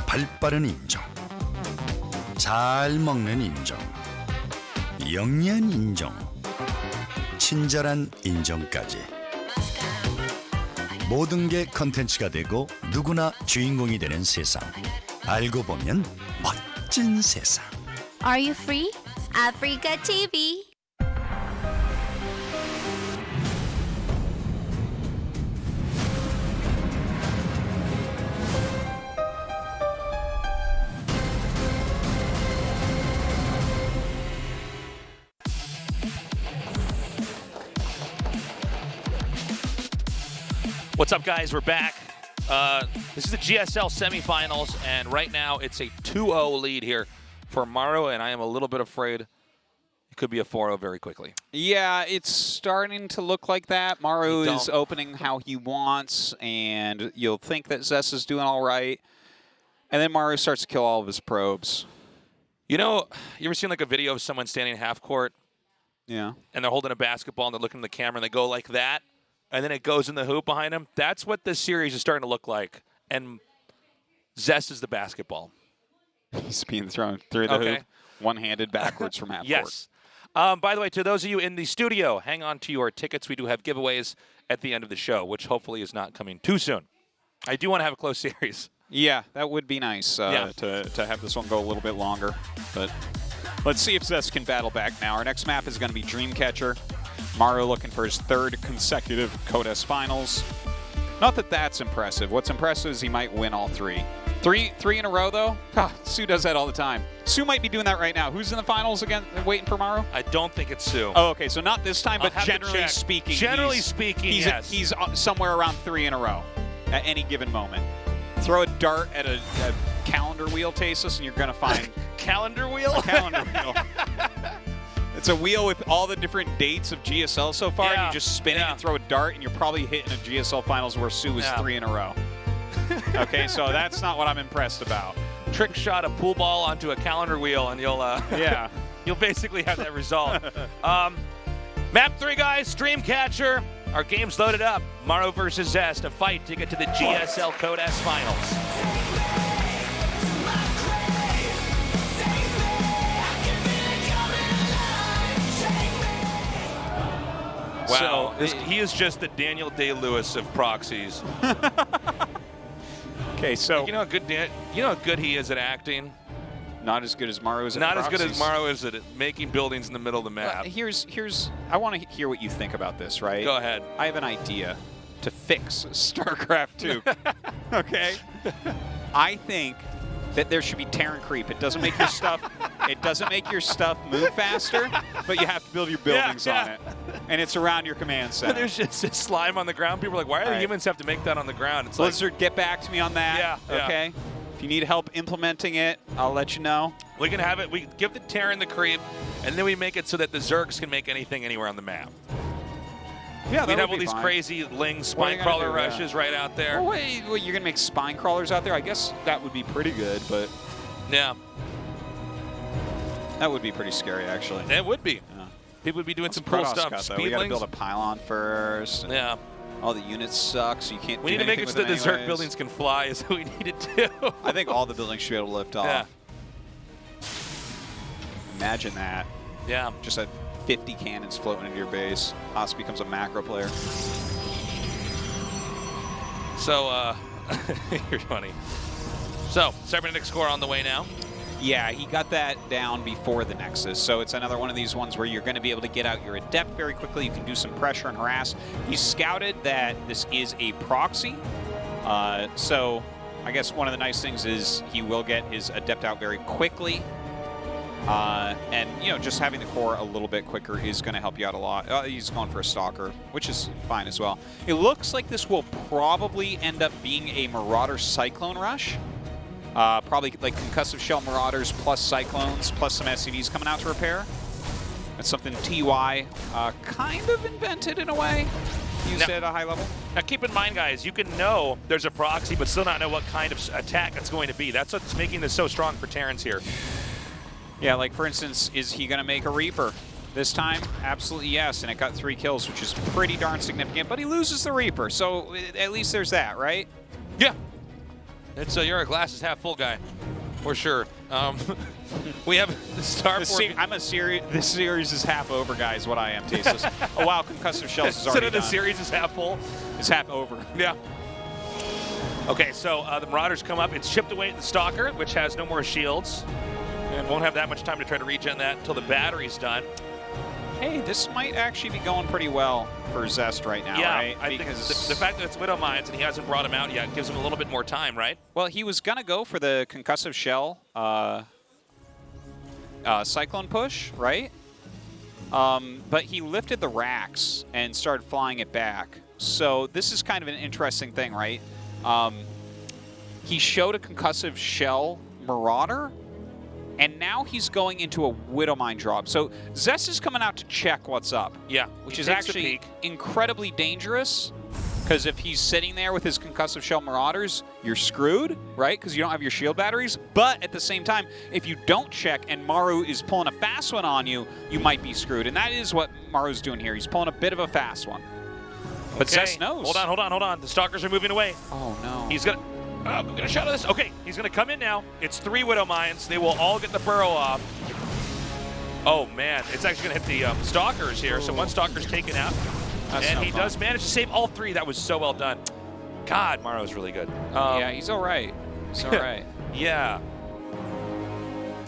발 빠른 인종, 잘 먹는 인종, 영리한 인종, 친절한 인종까지. 모든 게 컨텐츠가 되고 누구나 주인공이 되는 세상. 알고 보면 멋진 세상. Are you free? Africa TV. What's up, guys? We're back. This is the GSL semifinals, and right now it's a 2-0 lead here for Maru, and I am a little bit afraid it could be a 4-0 very quickly. Yeah, it's starting to look like that. Maru is opening how he wants, and you'll think that Zest is doing all right. And then Maru starts to kill all of his probes. You know, you ever seen like a video of someone standing half court? Yeah. And they're holding a basketball, and they're looking at the camera, and they go like that, and then it goes in the hoop behind them? That's what this series is starting to look like. And Zest is the basketball. He's being thrown through the hoop, one-handed backwards from half court. Yes. By the way, to those of you in the studio, hang on to your tickets. We do have giveaways at the end of the show, which hopefully is not coming too soon. I do want to have a close series. Yeah, that would be nice to have this one go a little bit longer. But let's see if Zest can battle back now. Our next map is going to be Dreamcatcher. Maru looking for his 3rd consecutive Codes Finals. Not that that's impressive. What's impressive is he might win all 3. Three in a row, though? Sue does that all the time. Sue might be doing that right now. Who's in the finals again waiting for Maru? I don't think it's Sue. Oh, okay, so not this time, but I'll have to generally check. speaking. Generally speaking, yes. He's somewhere around 3 in a row at any given moment. Throw a dart at a calendar wheel, Tasus, and you're going to find... Calendar wheel? A calendar wheel. It's a wheel with all the different dates of GSL so far, and you just spin it and throw a dart, and you're probably hitting a GSL Finals where Sue is 3 in a row. Okay, so that's not what I'm impressed about. Trick shot a pool ball onto a calendar wheel, and you'll you'll basically have that result. Map 3, guys, Dreamcatcher. Our game's loaded up. Maru versus Zest, a fight to get to the GSL Codes Finals. Wow, he is just the Daniel Day-Lewis of proxies. Okay, so you know how good he is at acting. Not as good as Maru is at Not proxies. as good as Maru is at making buildings in the middle of the map. Here's I want to hear what you think about this, right? Go ahead. I have an idea to fix StarCraft 2. Okay? I think that there should be Terran creep. It doesn't make your stuff move faster, but you have to build your buildings on it. And it's around your command center. There's just this slime on the ground. People are like, why do the humans have to make that on the ground? It's Blizzard, get back to me on that. Yeah. Okay? If you need help implementing it, I'll let you know. We can have it. We give the Terran the creep, and then we make it so that the Zergs can make anything anywhere on the map. Yeah, we'd have all these crazy Ling spine crawler rushes right out there. Oh, wait, you're going to make spine crawlers out there? I guess that would be pretty good, but... Yeah. That would be pretty scary, actually. It would be. Yeah. People would be doing some cool stuff. We got to build a pylon first. Yeah. All the units suck, so you can't We need to make it so that the Zerg buildings can fly is what we need to do. I think all the buildings should be able to lift off. Yeah. Imagine that. Yeah. Just a 50 cannons floating into your base. Haas becomes a macro player. So, you're funny. So, cybernetic score on the way now. Yeah, he got that down before the Nexus, so it's another one of these ones where you're going to be able to get out your Adept very quickly. You can do some pressure and harass. He scouted that this is a proxy, so I guess one of the nice things is he will get his Adept out very quickly. And, you know, just having the core a little bit quicker is going to help you out a lot. He's going for a Stalker, which is fine as well. It looks like this will probably end up being a Marauder Cyclone rush. Probably like Concussive Shell Marauders plus Cyclones plus some SCVs coming out to repair. That's something TY kind of invented in a way. Used it at a high level. Now keep in mind, guys, you can know there's a proxy, but still not know what kind of attack it's going to be. That's what's making this so strong for Terrans here. Yeah, like for instance, is he going to make a Reaper? This time, absolutely yes, and it got 3 kills, which is pretty darn significant, but he loses the Reaper, so at least there's that, right? Yeah. It's you're a glass is half full guy, for sure. We have the Star Force. This series is half over, guys, what I am, Tasus. Oh, wow, Concussive Shells is already done. The series is half full? It's half over. Yeah. Okay, so the Marauders come up. It's chipped away at the Stalker, which has no more shields. And won't have that much time to try to regen that until the battery's done. Hey, this might actually be going pretty well for Zest right now, right? I think the fact that it's Widow Mines and he hasn't brought him out yet gives him a little bit more time, right? Well, he was going to go for the Concussive Shell Cyclone push, right? But he lifted the racks and started flying it back. So this is kind of an interesting thing, right? He showed a Concussive Shell Marauder, and now he's going into a Widowmine drop. So Zest is coming out to check what's up. Yeah. Which is actually incredibly dangerous, because if he's sitting there with his Concussive Shell Marauders, you're screwed, right? Because you don't have your shield batteries. But at the same time, if you don't check and Maru is pulling a fast one on you, you might be screwed. And that is what Maru's doing here. He's pulling a bit of a fast one. But Zest knows. Hold on. The Stalkers are moving away. Oh, no. He's going to... Oh, get a shot of this. Okay, he's going to come in now. It's 3 Widow Mines. They will all get the burrow off. Oh, man. It's actually going to hit the Stalkers here. So one Stalker's taken out. That's and no he fun. does manage to save all 3. That was so well done. God, Maru's really good. Yeah, he's all right. He's all right. Yeah.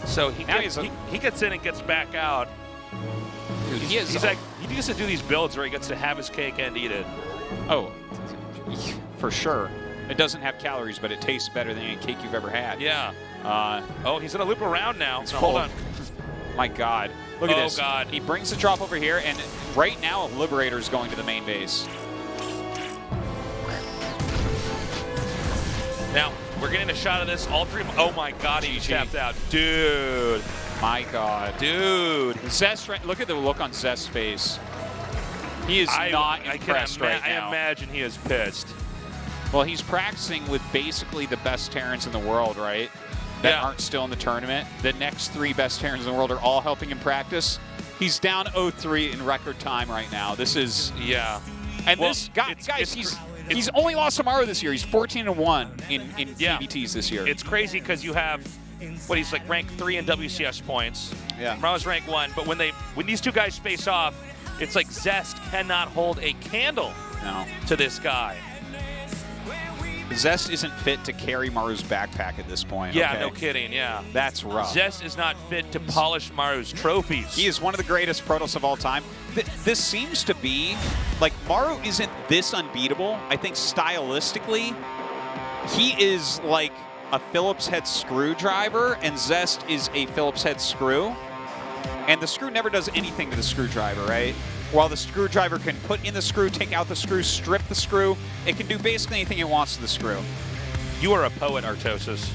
So he Now gets, he's he gets in and gets back out. Dude, He's like, he gets to do these builds where he gets to have his cake and eat it. Oh, for sure. It doesn't have calories, but it tastes better than any cake you've ever had. Yeah. Uh, Oh, he's gonna loop around now. It's No, hold full. on. My God. Look at Oh, this. God. He brings the drop over here, and right now, Liberator's going to the main base. Now we're getting a shot of this. All 3. Oh my God, he tapped out, dude. My God. Dude. Zest, look at the look on Zest's face. He is not impressed right now. I imagine he is pissed. Well, he's practicing with basically the best Terrans in the world, right? That Yeah. aren't still in the tournament. The next 3 best Terrans in the world are all helping him practice. He's down 0-3 in record time right now. This is... Yeah. And Well, this guy, it's- guys, it's he's only lost to Maru this year. He's 14-1 in Yeah. PBTs this year. It's crazy because you have he's like ranked 3 in WCS points. Yeah. Maru's ranked 1, but when these 2 guys face off, it's like Zest cannot hold a candle No. to this guy. Zest isn't fit to carry Maru's backpack at this point. Yeah, okay? no kidding. Yeah. That's rough. Zest is not fit to polish Maru's trophies. He is one of the greatest Protoss of all time. This seems to be, like, Maru isn't this unbeatable. I think stylistically, he is like a Phillips head screwdriver, and Zest is a Phillips head screw. And the screw never does anything to the screwdriver, right? While the screwdriver can put in the screw, take out the screw, strip the screw, it can do basically anything it wants to the screw. You are a poet, Artosis.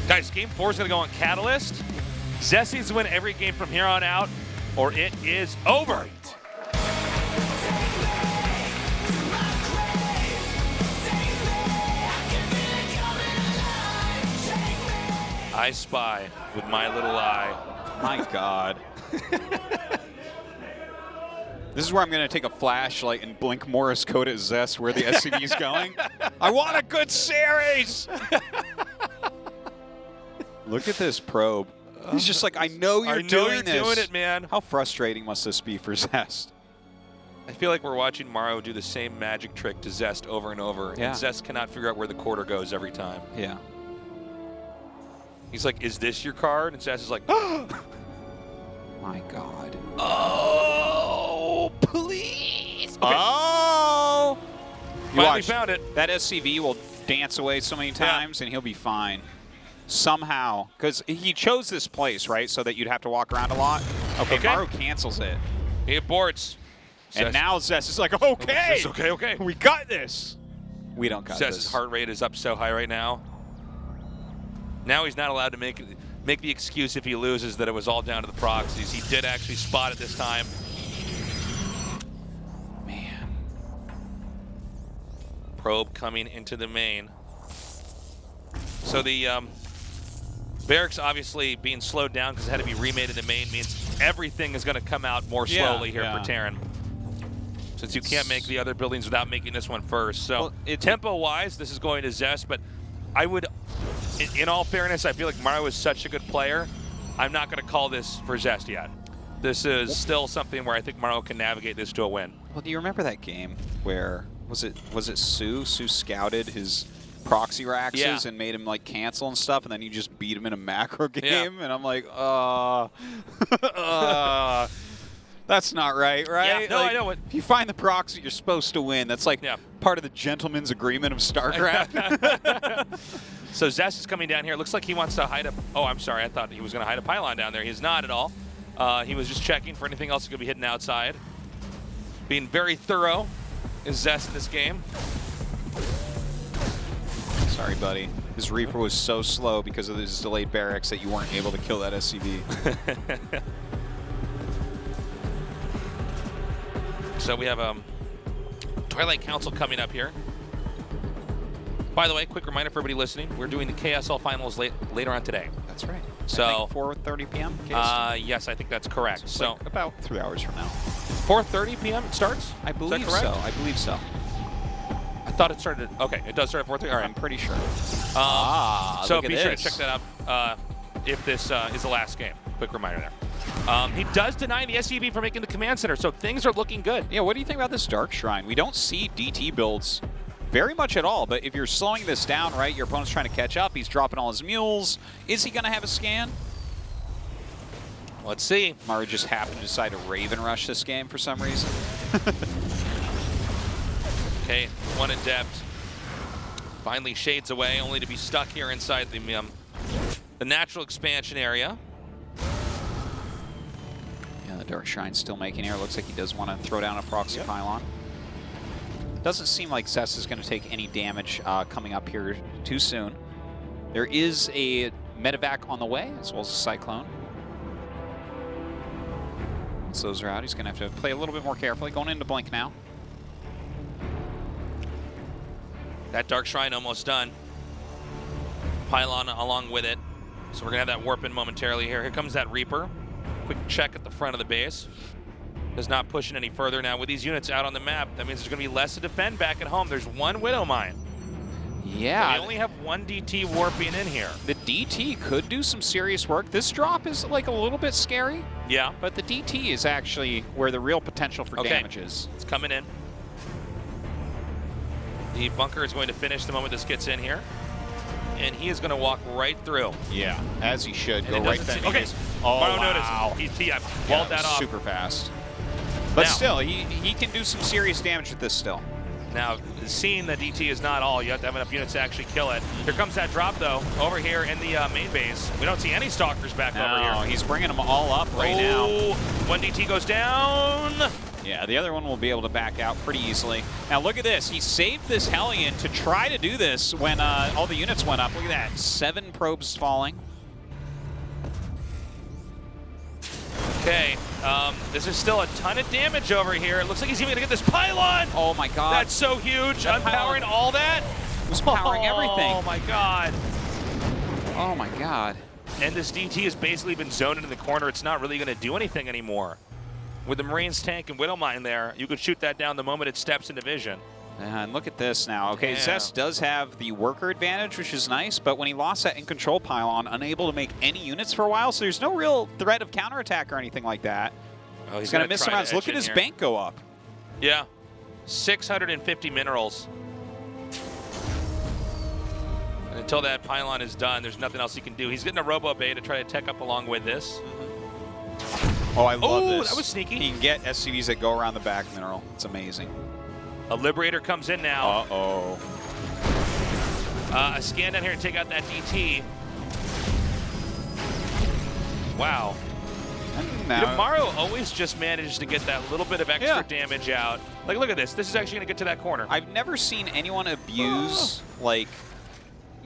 Guys, game 4 is going to go on Catalyst. Zest needs to win every game from here on out, or it is over. I spy with my little eye. My God. This is where I'm going to take a flashlight and blink Morse code at Zest where the SCV is going. I want a good series! Look at this probe. He's just like, I know you're doing this. Doing it, man. How frustrating must this be for Zest? I feel like we're watching Maru do the same magic trick to Zest over and over, Yeah. and Zest cannot figure out where the quarter goes every time. Yeah. He's like, is this your card? And Zest is like, My God. oh, please. Okay. Oh! You Finally watch. found it. That SCV will dance away so many times, and he'll be fine. Somehow. Because he chose this place, right, so that you'd have to walk around a lot. Okay. Maru cancels it. He aborts. And now Zest is like, okay. Zest, okay. We got this. We don't got Zest's this. heart rate is up so high right now. Now he's not allowed to make the excuse if he loses that it was all down to the proxies. He did actually spot it this time. Man. Probe coming into the main. So the barracks obviously being slowed down because it had to be remade in the main means everything is going to come out more slowly here for Terran. Since you can't make the other buildings without making this one first. So tempo-wise, this is going to Zest, but I would, in all fairness, I feel like Maru is such a good player. I'm not going to call this for Zest yet. This is still something where I think Maru can navigate this to a win. Well, do you remember that game where, was it Sue? Sue scouted his proxy raxes and made him like cancel and stuff, and then you just beat him in a macro game, and I'm like, that's not right, right? Yeah, no, like, I know what. If you find the proxy, you're supposed to win. That's like part of the gentleman's agreement of StarCraft. So Zest is coming down here. Looks like he wants to hide a... Oh, I'm sorry. I thought he was going to hide a pylon down there. He's not at all. He was just checking for anything else that could be hidden outside. Being very thorough is Zest in this game. Sorry, buddy. His Reaper was so slow because of his delayed barracks that you weren't able to kill that SCV. So we have Twilight Council coming up here. By the way, quick reminder for everybody listening, we're doing the KSL finals later on today. That's right. So 4:30 p.m. Yes, I think that's correct. So like about 3 hours from now. 4:30 p.m. it starts? I believe Is that correct? so. I believe so. I thought it started. Okay, it does start at 4:30. All right, I'm pretty sure. So look at be sure to this. check that out if this is the last game. Quick reminder there. He does deny the SCV for making the command center, so things are looking good. Yeah, what do you think about this Dark Shrine? We don't see DT builds very much at all, but if you're slowing this down, right, your opponent's trying to catch up, he's dropping all his mules. Is he going to have a scan? Let's see. Maru just happened to decide to Raven Rush this game for some reason. Okay, one adept. Finally shades away, only to be stuck here inside the natural expansion area. Yeah, the Dark Shrine's still making here. Looks like he does want to throw down a proxy pylon. Doesn't seem like Zest is going to take any damage coming up here too soon. There is a medevac on the way, as well as a Cyclone. Once those are out, he's going to have to play a little bit more carefully. Going into Blink now. That Dark Shrine almost done. Pylon along with it. So we're going to have that warp in momentarily here. Here comes that Reaper. Quick check at the front of the base. Is not pushing any further now. With these units out on the map, that means there's going to be less to defend back at home. There's one Widow Mine. Yeah. We only have one DT warping in here. The DT could do some serious work. This drop is like a little bit scary. Yeah. But the DT is actually where the real potential for damage is. It's coming in. The bunker is going to finish the moment this gets in here. And he is going to walk right through. Yeah, as he should. And Go it right doesn't there. seem- okay. Oh, Maru wow. noticed. He walled that off. Super fast. But Now- still, he can do some serious damage with this still. Now, seeing that DT is not all, you have to have enough units to actually kill it. Here comes that drop, though, over here in the main base. We don't see any stalkers back over No, here. he's bringing them all up right now. One DT goes down. Yeah, the other one will be able to back out pretty easily. Now look at this. He saved this Hellion to try to do this when all the units went up. Look at that. 7 probes falling. Okay, this is still a ton of damage over here. It looks like he's even going to get this pylon. Oh my god. That's so huge. That Unpowering pylon all that. was powering everything. Oh my god. Oh my god. And this DT has basically been zoned into the corner. It's not really going to do anything anymore. With the Marines tank and Widow Mine there, you could shoot that down the moment it steps into vision. And look at this now. Okay, Yeah. Zest does have the worker advantage, which is nice, but when he lost that in control pylon, unable to make any units for a while, so there's no real threat of counterattack or anything like that. Oh, He's going to miss some try rounds. Look edge at his in here. bank go up. Yeah, 650 minerals. And until that pylon is done, there's nothing else he can do. He's getting a Robo Bay to try to tech up along with this. Oh, I love Oh, this. that was sneaky. He can get SCVs that go around the back mineral. It's amazing. A Liberator comes in now. Uh-oh. A scan down here to take out that DT. Wow. You know, Maru always just manages to get that little bit of extra damage out. Like, look at this. This is actually going to get to that corner. I've never seen anyone abuse, like,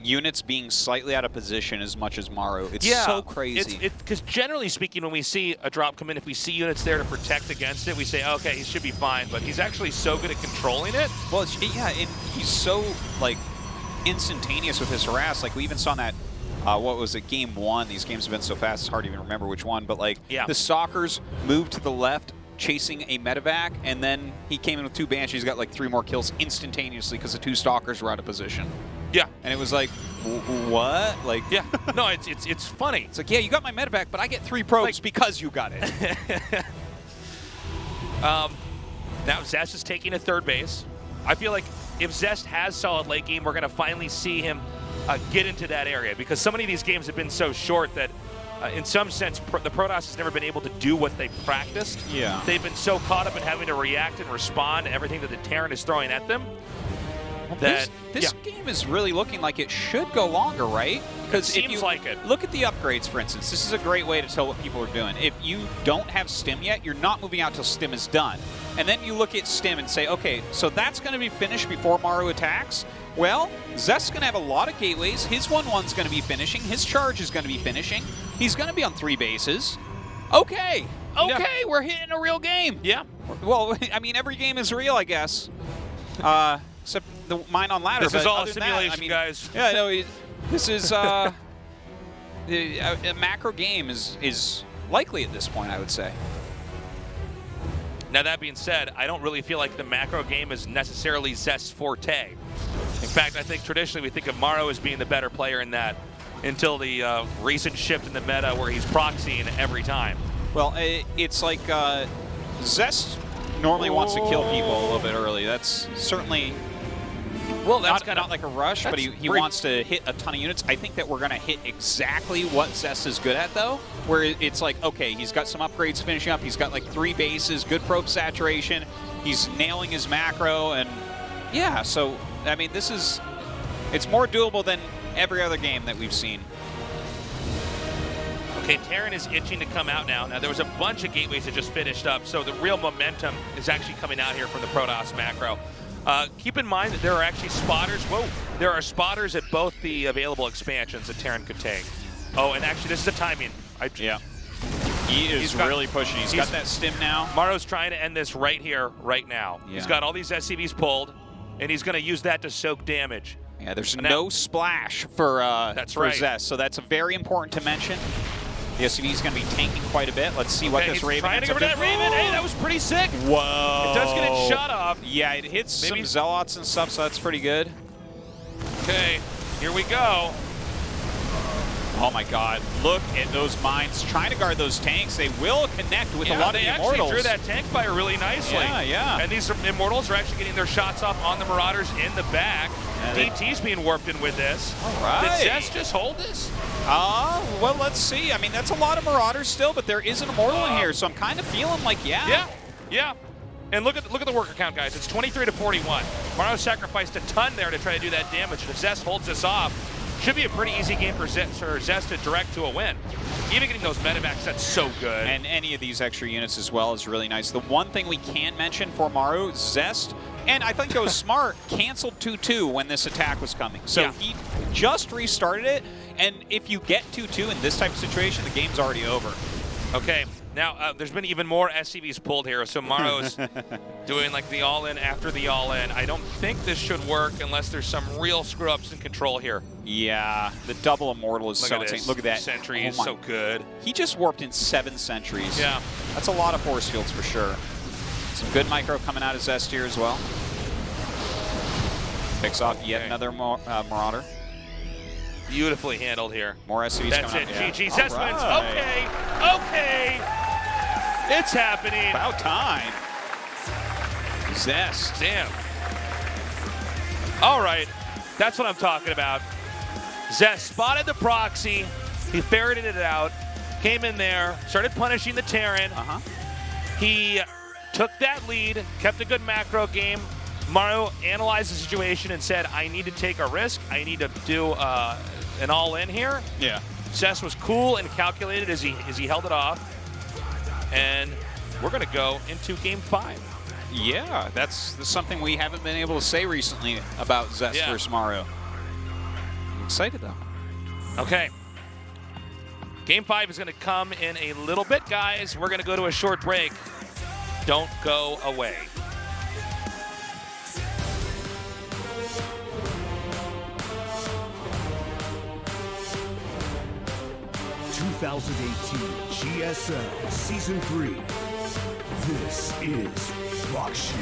units being slightly out of position as much as Maru. It's so crazy. Because generally speaking, when we see a drop come in, if we see units there to protect against it, we say, okay, he should be fine. But he's actually so good at controlling it. Well, yeah, and he's so, like, instantaneous with his harass. Like, we even saw in that, what was it, game 1? These games have been so fast, it's hard to even remember which one. But, like, the Stalkers moved to the left, chasing a medevac, and then he came in with 2 Banshees, got, like, 3 more kills instantaneously because the 2 Stalkers were out of position. Yeah. And it was like, what? Like, yeah. No, it's funny. It's like, yeah, you got my medevac, but I get 3 probes because you got it. Now Zest is taking a 3rd base. I feel like if Zest has solid late game, we're going to finally see him get into that area, because so many of these games have been so short that in some sense, the Protoss has never been able to do what they practiced. Yeah. They've been so caught up in having to react and respond to everything that the Terran is throwing at them. This game is really looking like it should go longer, right? Because if you like it. Look at the upgrades, for instance. This is a great way to tell what people are doing. If you don't have stim yet, you're not moving out till stim is done. And then you look at stim and say, okay, so that's going to be finished before Maru attacks. Well, Zest's going to have a lot of gateways. His 1-1's going to be finishing. His charge is going to be finishing. He's going to be on 3 bases. Okay, we're hitting a real game. Yeah. Well, I mean, every game is real, I guess. Except the mine on ladder. This is but all a other than that, simulation, I mean, guys. Yeah, no, this is a macro game is likely at this point, I would say. Now, that being said, I don't really feel like the macro game is necessarily Zest's forte. In fact, I think traditionally we think of Maru as being the better player in that until the recent shift in the meta where he's proxying every time. Well, it's like Zest normally wants to kill people a little bit early. That's certainly Well, that's not like a rush, but he wants to hit a ton of units. I think that we're going to hit exactly what Zest is good at, though, where it's like, okay, he's got some upgrades finishing up. He's got like 3 bases, good probe saturation. He's nailing his macro, and yeah, so, I mean, it's more doable than every other game that we've seen. Okay, Terran is itching to come out now. Now, there was a bunch of gateways that just finished up, so the real momentum is actually coming out here from the Protoss macro. Keep in mind that there are actually spotters. Whoa, there are spotters at both the available expansions that Terran could take. Oh, and actually, this is the timing. Yeah. He's really pushing. He's got that stim now. Maru's trying to end this right here, right now. Yeah. He's got all these SCVs pulled, and he's going to use that to soak damage. Yeah, there's no splash for right. Zest, so that's very important to mention. The SCV is going to be tanking quite a bit. Let's see what this Raven trying to get rid of that Raven. Hey, that was pretty sick. Whoa. It does get it shut off. Yeah, it hits some Zealots and stuff, so that's pretty good. Okay, here we go. Oh my God, look at those mines trying to guard those tanks. They will connect with a lot of the Immortals. They actually drew that tank fire really nicely. Yeah. And these Immortals are actually getting their shots off on the Marauders in the back. Yeah, DT's being warped in with this. All right. Did Zest just hold this? Well, let's see. I mean, that's a lot of Marauders still, but there is an Immortal in here, so I'm kind of feeling like, Yeah. And look at the worker count, guys. It's 23 to 41. Maru sacrificed a ton there to try to do that damage. And if Zest holds this off, should be a pretty easy game for Zest to direct to a win. Even getting those medevacs, that's so good. And any of these extra units as well is really nice. The one thing we can mention for Maru, Zest, and I think it was smart, canceled 2-2 when this attack was coming. So he just restarted it, and if you get 2-2 in this type of situation, the game's already over. Okay, now there's been even more SCVs pulled here, so Maru's doing like the all-in after the all-in. I don't think this should work unless there's some real screw-ups in control here. Yeah, the double Immortal is so insane. Look at that. Sentry is so good. He just warped in 7 sentries. Yeah. That's a lot of force fields for sure. Some good micro coming out of Zest here as well. Picks off yet another Marauder. Beautifully handled here. More SCVs That's coming it. out. GG. Zest wins. Okay. It's happening. About time. Zest. Damn. All right. That's what I'm talking about. Zest spotted the proxy. He ferreted it out. Came in there. Started punishing the Terran. He took that lead. Kept a good macro game. Maru analyzed the situation and said, I need to take a risk. I need to do an all-in here. Yeah. Zest was cool and calculated as he held it off. And we're going to go into Game 5. Yeah, that's something we haven't been able to say recently about Zest versus Maru. I'm excited, though. Okay. Game 5 is going to come in a little bit, guys. We're going to go to a short break. Don't go away. 2018 GSL Season 3. This is Rock Shield.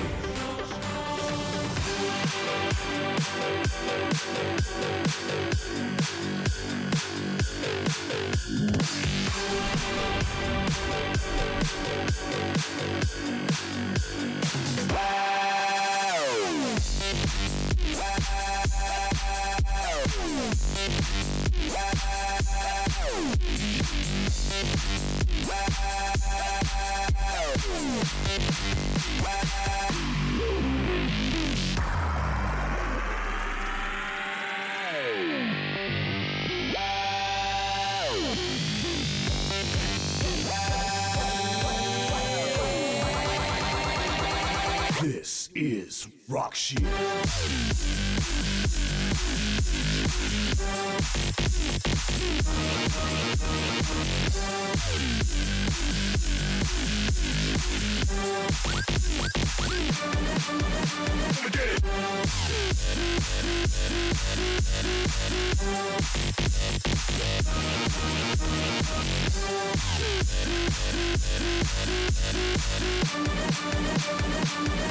This is Rock Shield.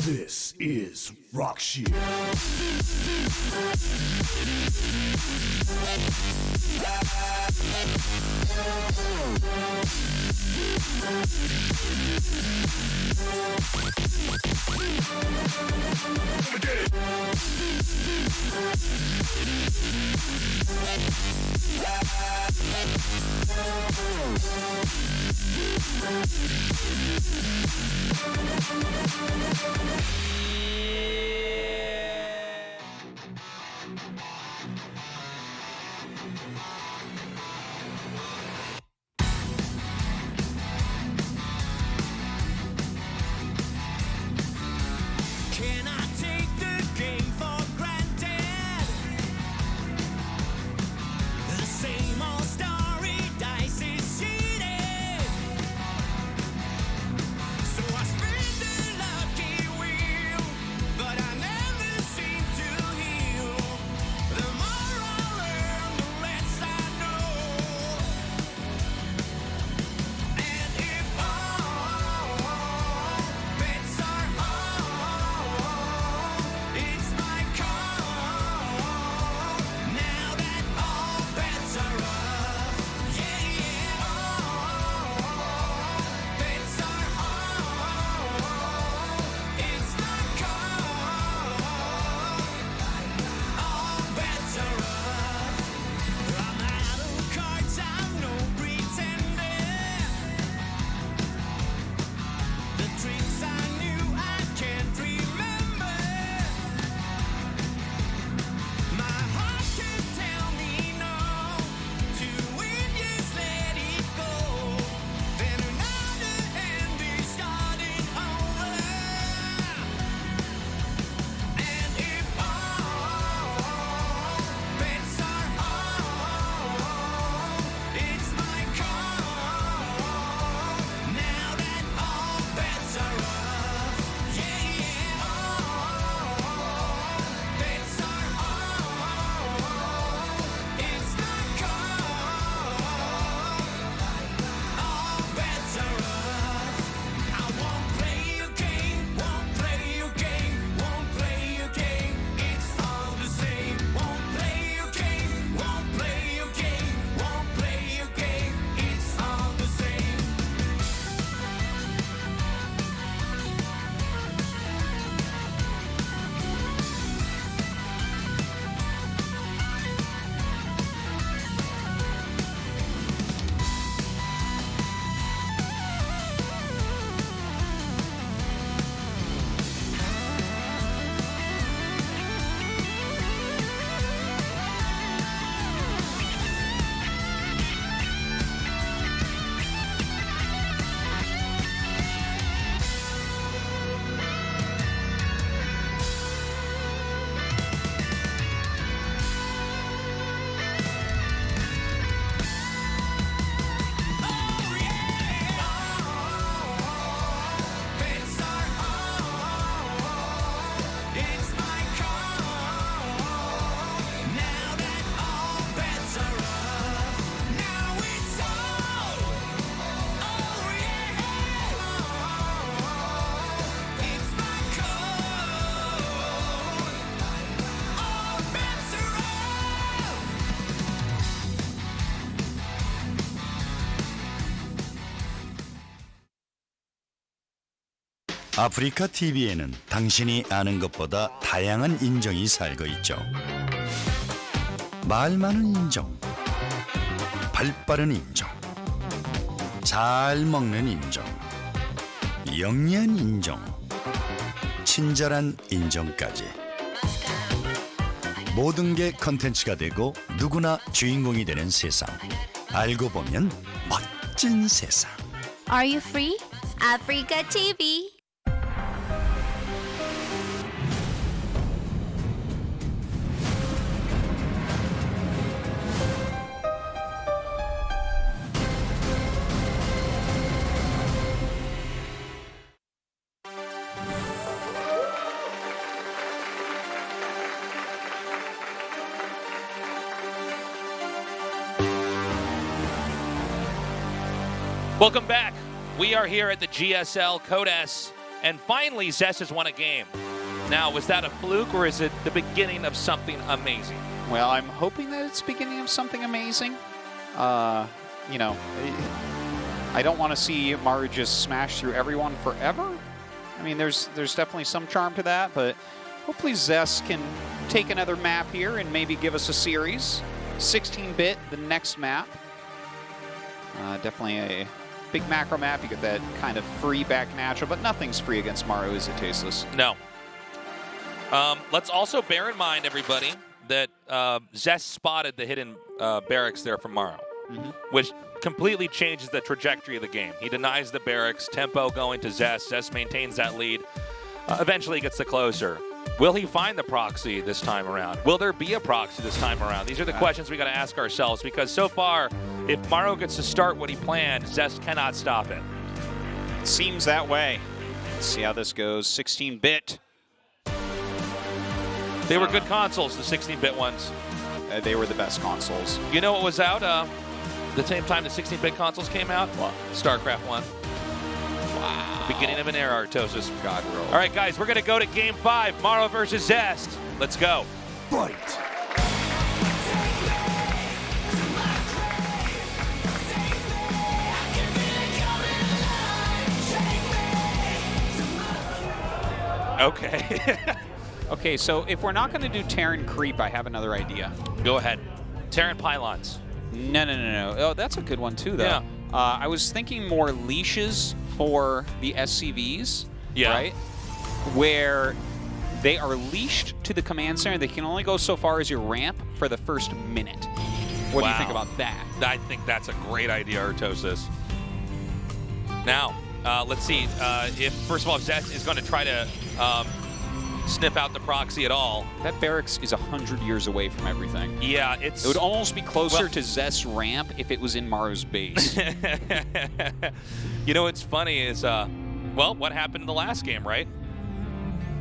This is Rock Shield. Can I take the game for granted? The same old story, dice is cheated. So I spin the lucky wheel, but I never seem to heal. The more I learn, the less I know. And if all bets are on, it's my call. Now that all bets are off, yeah, yeah, all bets are on. It's my call. All bets are off. I'm out of cards, I'm no pretender. The tricks I knew I can't remember. My heart can tell me no. To win, just let it go. Then another hand is starting over. And if all bets are on, it's my call. Now that all bets are off, yeah, yeah, all bets are on. It's my call. All bets are off. I won't play your game, won't play your game, won't play your game. It's all the same. Won't play your game, won't play your game, won't play your game. It's all the same. Oh yeah, all bets are on. It's my call. Now that all bets are off, now it's all. Oh yeah, it's my call. All bets are off. 아프리카 TV에는 당신이 아는 것보다 다양한 인종이 살고 있죠. 말 많은 인종, 발 빠른 인종, 잘 먹는 인종, 영리한 인종, 친절한 인종까지. 모든 게 컨텐츠가 되고 누구나 주인공이 되는 세상. 알고 보면 멋진 세상. Are you free? Africa TV. Welcome back. We are here at the GSL Code S, and finally Zest has won a game. Now, was that a fluke, or is it the beginning of something amazing? Well, I'm hoping that it's the beginning of something amazing. you know, I don't want to see Maru just smash through everyone forever. I mean, there's definitely some charm to that, but hopefully Zest can take another map here and maybe give us a series. 16-bit, the next map. Definitely a big macro map. You get that kind of free back natural, but nothing's free against Maru, is it, Tasteless? No. Let's also bear in mind, everybody, that Zest spotted the hidden barracks there from Maru, which completely changes the trajectory of the game. He denies the barracks, tempo going to Zest. Zest maintains that lead. Eventually gets the closer. Will he find the proxy this time around? Will there be a proxy this time around? These are the questions we got to ask ourselves, because so far, if Maru gets to start what he planned, Zest cannot stop it. Seems that way. Let's see how this goes. 16-bit. They were good consoles, the 16-bit ones. They were the best consoles. You know what was out the same time the 16-bit consoles came out? What? StarCraft 1. Wow. Beginning of an era, Artosis. God roll. All right, guys, we're going to go to Game 5, Maru versus Zest. Let's go. Fight! Okay. Okay, so if we're not going to do Terran Creep, I have another idea. Go ahead. Terran Pylons. No. Oh, that's a good one, too, though. Yeah. I was thinking more leashes for the SCVs, Yeah. right? Where they are leashed to the command center. They can only go so far as your ramp for the first minute. What do you think Wow. about that? I think that's a great idea, Artosis. Now, let's see. If first of all, if Zest is going to try to sniff out the proxy at all. That barracks is 100 years away from everything. Yeah, It would almost be closer Well- to Zest's ramp if it was in Maru's base. You know what's funny is, well, what happened in the last game, right?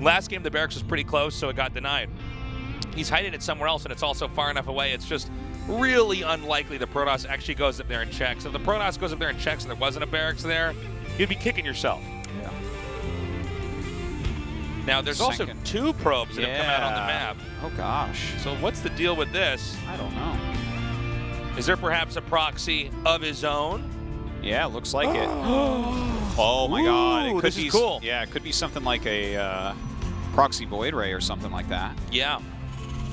Last game, the barracks was pretty close, so it got denied. He's hiding it somewhere else, and it's also far enough away. It's just really unlikely the Protoss actually goes up there and checks. If the Protoss goes up there and checks and there wasn't a barracks there, you'd be kicking yourself. Yeah. Now, there's also Second. 2 probes that have come out on the map. Oh, gosh. So what's the deal with this? I don't know. Is there perhaps a proxy of his own? Yeah, it looks like it. Oh, my God. It Ooh, could this be, is cool. Yeah, it could be something like a proxy void ray or something like that. Yeah.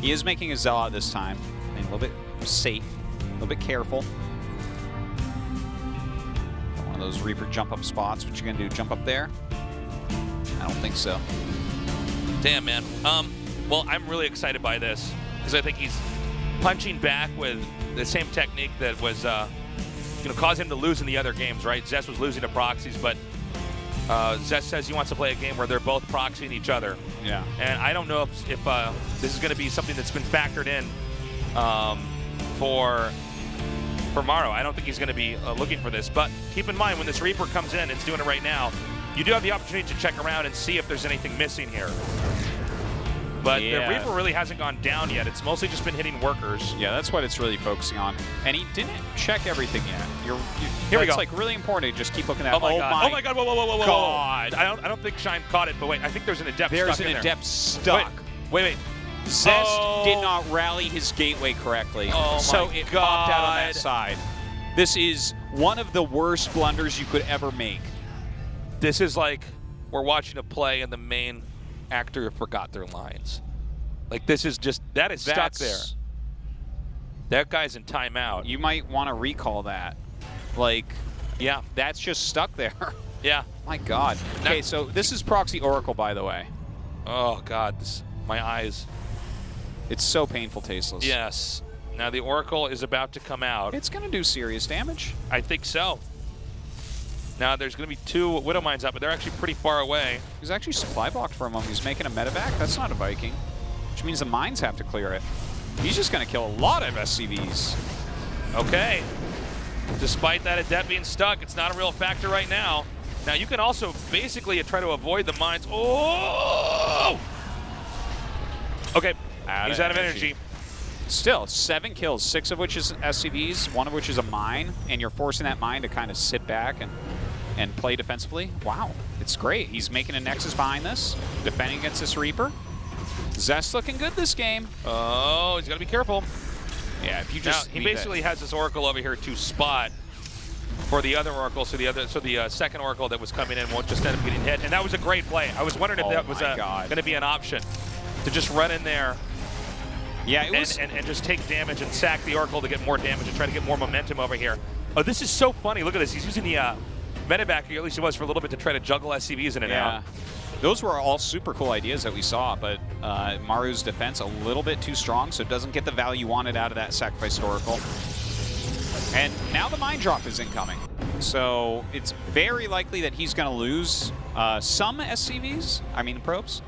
He is making a Zealot this time. A little bit safe, a little bit careful. One of those Reaper jump up spots. What you gonna do? Jump up there? I don't think so. Damn, man. Well, I'm really excited by this because I think he's punching back with the same technique that was, caused him to lose in the other games, right? Zest was losing to proxies, but Zest says he wants to play a game where they're both proxying each other. Yeah. And I don't know if this is going to be something that's been factored in for Maru. I don't think he's going to be looking for this. But keep in mind, when this Reaper comes in, it's doing it right now, you do have the opportunity to check around and see if there's anything missing here. But the Reaper really hasn't gone down yet. It's mostly just been hitting workers. Yeah, that's what it's really focusing on. And he didn't check everything yet. Here we It's go. like really important to just keep looking at. Oh my god! Oh my god! Whoa! Whoa! Whoa! Whoa! Whoa! God. I don't think Shine caught it, but wait, I think there's an adept There's stuck an in there. adept stuck. Wait. Zest did not rally his gateway correctly, Oh so my it popped out on God. that side. This is one of the worst blunders you could ever make. This is like we're watching a play and the main actor forgot their lines. Like that is stuck there. That guy's in timeout. You might want to recall that. Like, Yeah. that's just stuck there. Yeah. My God. Okay, so this is Proxy Oracle, by the way. Oh god, my eyes. It's so painful, Tasteless. Yes. Now the Oracle is about to come out. It's going to do serious damage. I think so. Now there's going to be 2 Widow Mines up, but they're actually pretty far away. He's actually supply blocked for a moment. He's making a medevac. That's not a Viking, which means the mines have to clear it. He's just going to kill a lot of SCVs. Okay. Despite that adept being stuck, it's not a real factor right now. Now you can also basically try to avoid the mines. Oh! Okay, he's out of energy. Still, 7 kills, 6 of which is SCVs, 1 of which is a mine, and you're forcing that mine to kind of sit back and play defensively. Wow, it's great. He's making a Nexus behind this, defending against this Reaper. Zest looking good this game. Oh, he's got to be careful. Yeah, if you Now, just he leave basically has this Oracle over here to spot for the other Oracle, so the second Oracle that was coming in won't just end up getting hit. And that was a great play. I was wondering if that was going to be an option to just run in there. Yeah, it was, and just take damage and sack the Oracle to get more damage and try to get more momentum over here. Oh, this is so funny. Look at this. He's using the medevac, or at least he was for a little bit, to try to juggle SCVs in and out. Those were all super cool ideas that we saw, but Maru's defense a little bit too strong, so it doesn't get the value wanted out of that sacrificed Oracle. And now the mine drop is incoming. So it's very likely that he's going to lose some SCVs, I mean probes.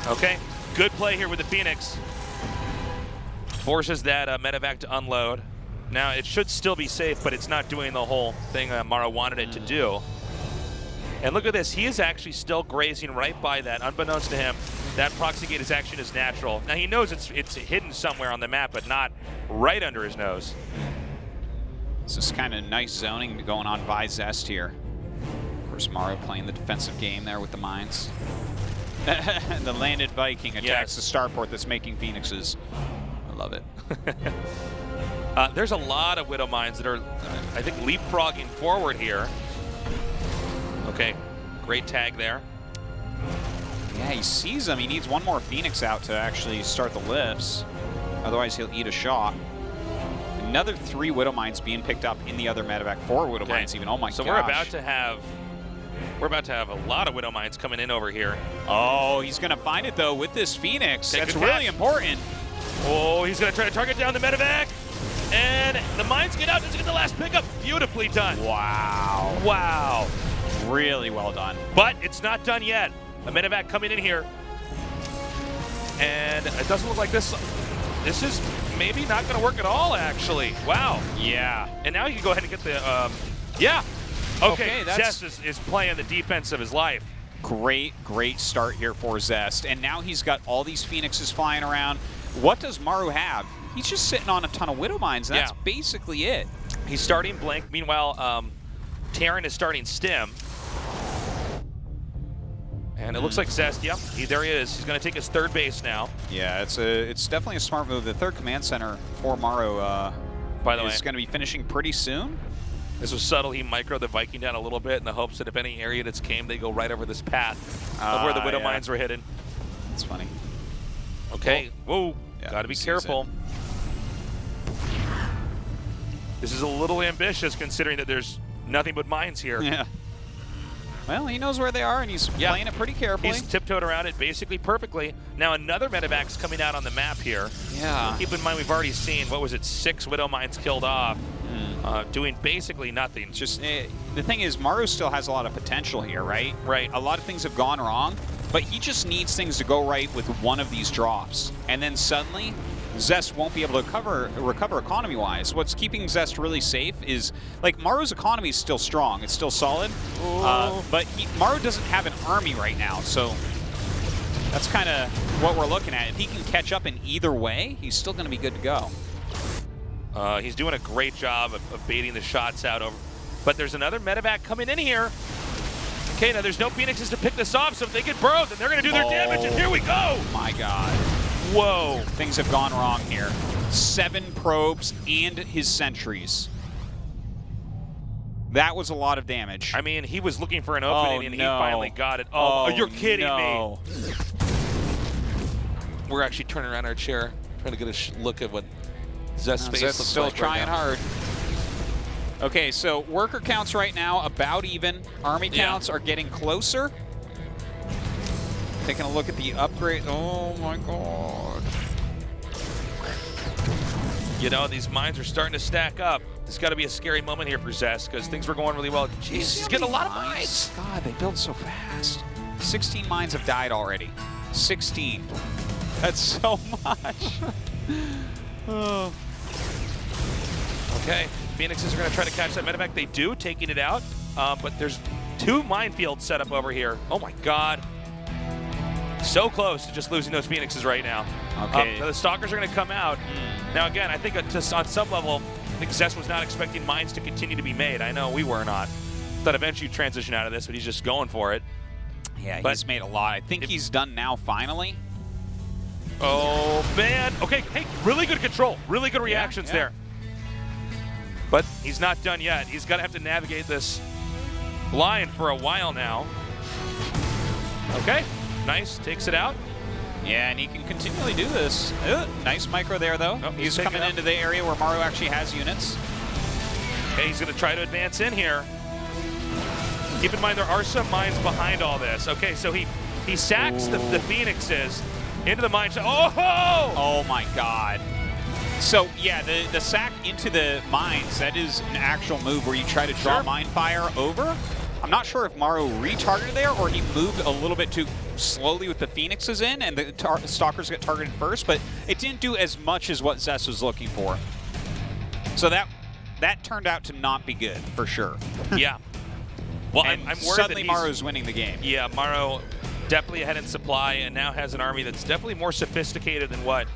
Okay, good play here with the Phoenix. Forces that medevac to unload. Now it should still be safe, but it's not doing the whole thing Maru wanted it to do. And look at this, he is actually still grazing right by that. Unbeknownst to him, that proxy gate is actually his natural. Now he knows it's hidden somewhere on the map, but not right under his nose. This is kind of nice zoning going on by Zest here. Of course, Maru playing the defensive game there with the mines. The landed Viking attacks the starport that's making Phoenixes. I love it. There's a lot of Widow mines that are, I think, leapfrogging forward here. Okay, great tag there. Yeah, he sees them. He needs one more Phoenix out to actually start the lifts. Otherwise, he'll eat a shot. Another 3 Widow mines being picked up in the other medevac. 4 Widow mines even. Oh my gosh. So we're about to have a lot of Widow mines coming in over here. Oh, he's going to find it though with this Phoenix. That's really important. Oh, he's going to try to target down the medevac. And the mines get out. Does he get the last pickup? Beautifully done. Wow. Wow. Really well done. But it's not done yet. A medevac coming in here. And it doesn't look like this is maybe not going to work at all, actually. Wow. Yeah. And now he can go ahead and get the, yeah. Okay, Zest is playing the defense of his life. Great start here for Zest. And now he's got all these Phoenixes flying around. What does Maru have? He's just sitting on a ton of Widow mines. That's basically it. He's starting Blink. Meanwhile, Terran is starting Stim. And it looks like Zest, there he is. He's going to take his third base now. Yeah, it's definitely a smart move. The third command center for Maru by the way, is going to be finishing pretty soon. This was subtle. He microed the Viking down a little bit in the hopes that if any area that's came, they go right over this path of where the Widow mines were hidden. That's funny. Okay, whoa, Yeah, gotta be careful. This is a little ambitious considering that there's nothing but mines here. Yeah. Well, he knows where they are, and he's playing it pretty carefully. He's tiptoed around it basically perfectly. Now another medevac's coming out on the map here. Yeah. Keep in mind, we've already seen, what was it, 6 Widow mines killed off, doing basically nothing. Just the thing is, Maru still has a lot of potential here, right? Right. A lot of things have gone wrong, but he just needs things to go right with one of these drops. And then suddenly, Zest won't be able to recover economy-wise. What's keeping Zest really safe is, like, Maru's economy is still strong. It's still solid. But Maru doesn't have an army right now, so that's kind of what we're looking at. If he can catch up in either way, he's still going to be good to go. He's doing a great job of baiting the shots out over. But there's another medevac coming in here. Okay, now there's no Phoenixes to pick this off, so if they get burrowed, then they're going to do their damage, and here we go! My God. Whoa. Things have gone wrong here. 7 probes and his sentries. That was a lot of damage. I mean, he was looking for an opening, and he finally got it. Oh, you're kidding me. We're actually turning around our chair, trying to get a look at what Zest's face looks still like trying right now. hard. Okay, so worker counts right now about even. Army counts are getting closer. Taking a look at the upgrade. Oh my God. You know, these mines are starting to stack up. It's got to be a scary moment here for Zest because things were going really well. Jeez, he's getting a lot of mines. God, they build so fast. 16 mines have died already. 16. That's so much. Oh. Okay, Phoenixes are going to try to catch that medevac. They do, taking it out. But there's 2 minefields set up over here. Oh my God. So close to just losing those Phoenixes right now. Okay. The Stalkers are going to come out. Now again, I think on some level, I think Zest was not expecting mines to continue to be made. I know we were not. Thought eventually you'd transition out of this, but he's just going for it. Yeah, he's made a lot. I think he's done now, finally. Oh, man. Okay, hey, really good control. Really good reactions there. But he's not done yet. He's got to have to navigate this line for a while now. Okay, nice, takes it out. Yeah, and he can continually do this. Nice micro there, though. Oh, he's coming into the area where Maru actually has units. Okay, he's going to try to advance in here. Keep in mind there are some mines behind all this. Okay, so he sacks the Phoenixes into the mine. Oh! Oh my God. So yeah, the sack into the mines, that is an actual move where you try to draw mine fire over. I'm not sure if Maru retargeted there or he moved a little bit too slowly with the Phoenixes in and the Stalkers get targeted first, but it didn't do as much as what Zest was looking for. So that turned out to not be good, for sure. Yeah. Well, and I'm worried suddenly that Maru's winning the game. Yeah, Maru definitely ahead in supply and now has an army that's definitely more sophisticated than what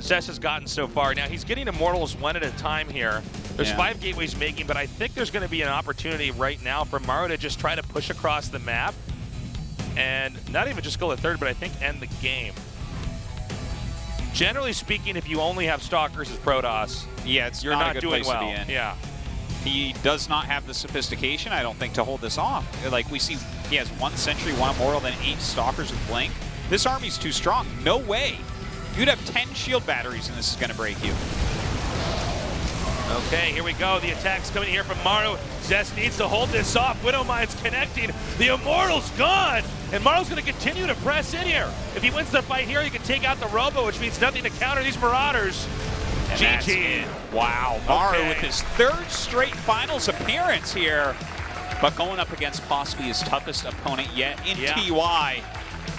Zest has gotten so far. Now, he's getting Immortals one at a time here. There's 5 gateways making, but I think there's going to be an opportunity right now for Maru to just try to push across the map and not even just go to third, but I think end the game. Generally speaking, if you only have Stalkers as Protoss, yeah, you're not not a good doing place well. to be in. Yeah. He does not have the sophistication, I don't think, to hold this off. Like, we see he has 1 Sentry, 1 Immortal, then 8 Stalkers with Blink. This army's too strong. No way. You'd have 10 shield batteries and this is going to break you. Okay, here we go. The attack's coming here from Maru. Zest needs to hold this off. Widow Mine's connecting. The Immortal's gone. And Maru's going to continue to press in here. If he wins the fight here, he can take out the Robo, which means nothing to counter these Marauders. And GG. Wow, Maru with his 3rd straight finals appearance here, but going up against possibly his toughest opponent yet in TY.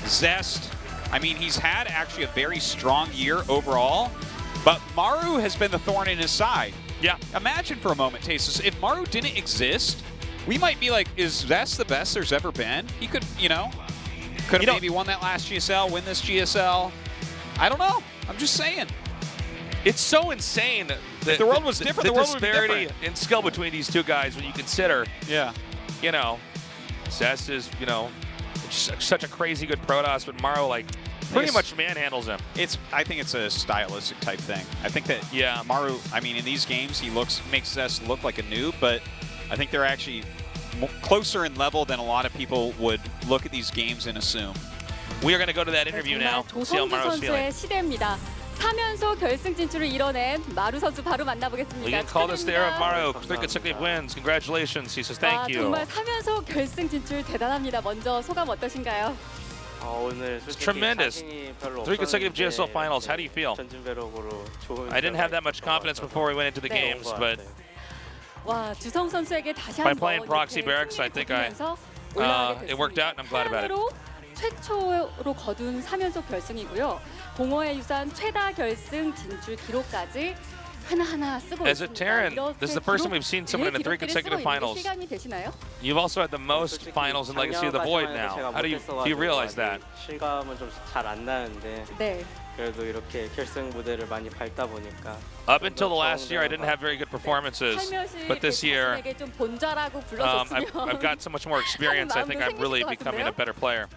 Zest, I mean, he's had actually a very strong year overall, but Maru has been the thorn in his side. Yeah. Imagine for a moment, Tasis, if Maru didn't exist, we might be like, is Zest the best there's ever been? He could, could have maybe won that last GSL, win this GSL. I don't know. I'm just saying. It's so insane that if the world was different, the world would be disparity different. in skill between these two guys when you consider, Zest is, such a crazy good Protoss, but Maru, pretty much manhandles him. I think it's a stylistic type thing. I think that Maru, I mean, in these games, he makes Zest look like a noob, but I think they're actually closer in level than a lot of people would look at these games and assume. We are going to go to that interview now. See how Maru's feeling. 시대입니다. 3연속 결승 진출을 이뤄낸 마루 선수 바로 만나보겠습니다. We can call this the era of Maru. 3 consecutive wins. Congratulations. He says thank you. 정말 3연속 결승 진출 대단합니다. 먼저 소감 어떠신가요? 오늘 It's 솔직히 tremendous. 자신이 별로 3 consecutive 없었는데 GSL finals. How do you feel? 전진 배럭으로 좋은 I didn't have that much confidence before we went into the games, but 와, 주성 선수에게 다시 by 한번 playing proxy barracks, I think it worked out, and I'm glad about it. 최초로 거둔 3연속 결승이고요. 공허의 유산 최다 결승 진출 기록까지 하나하나 쓰고 As a 있습니다. Terran, this is the first time we've seen someone in 3 consecutive finals. 실감이 되시나요? You've also had the most finals in Legacy of the Void now. How do you realize that? 실감은 좀 잘 안 나는데 네. 그래도 이렇게 결승 무대를 많이 밟다 보니까 Up until the last year, I didn't have very good performances, but this year, 좀 본자라고 불러줬으면 I've got so much more experience. I think I'm really becoming a better player.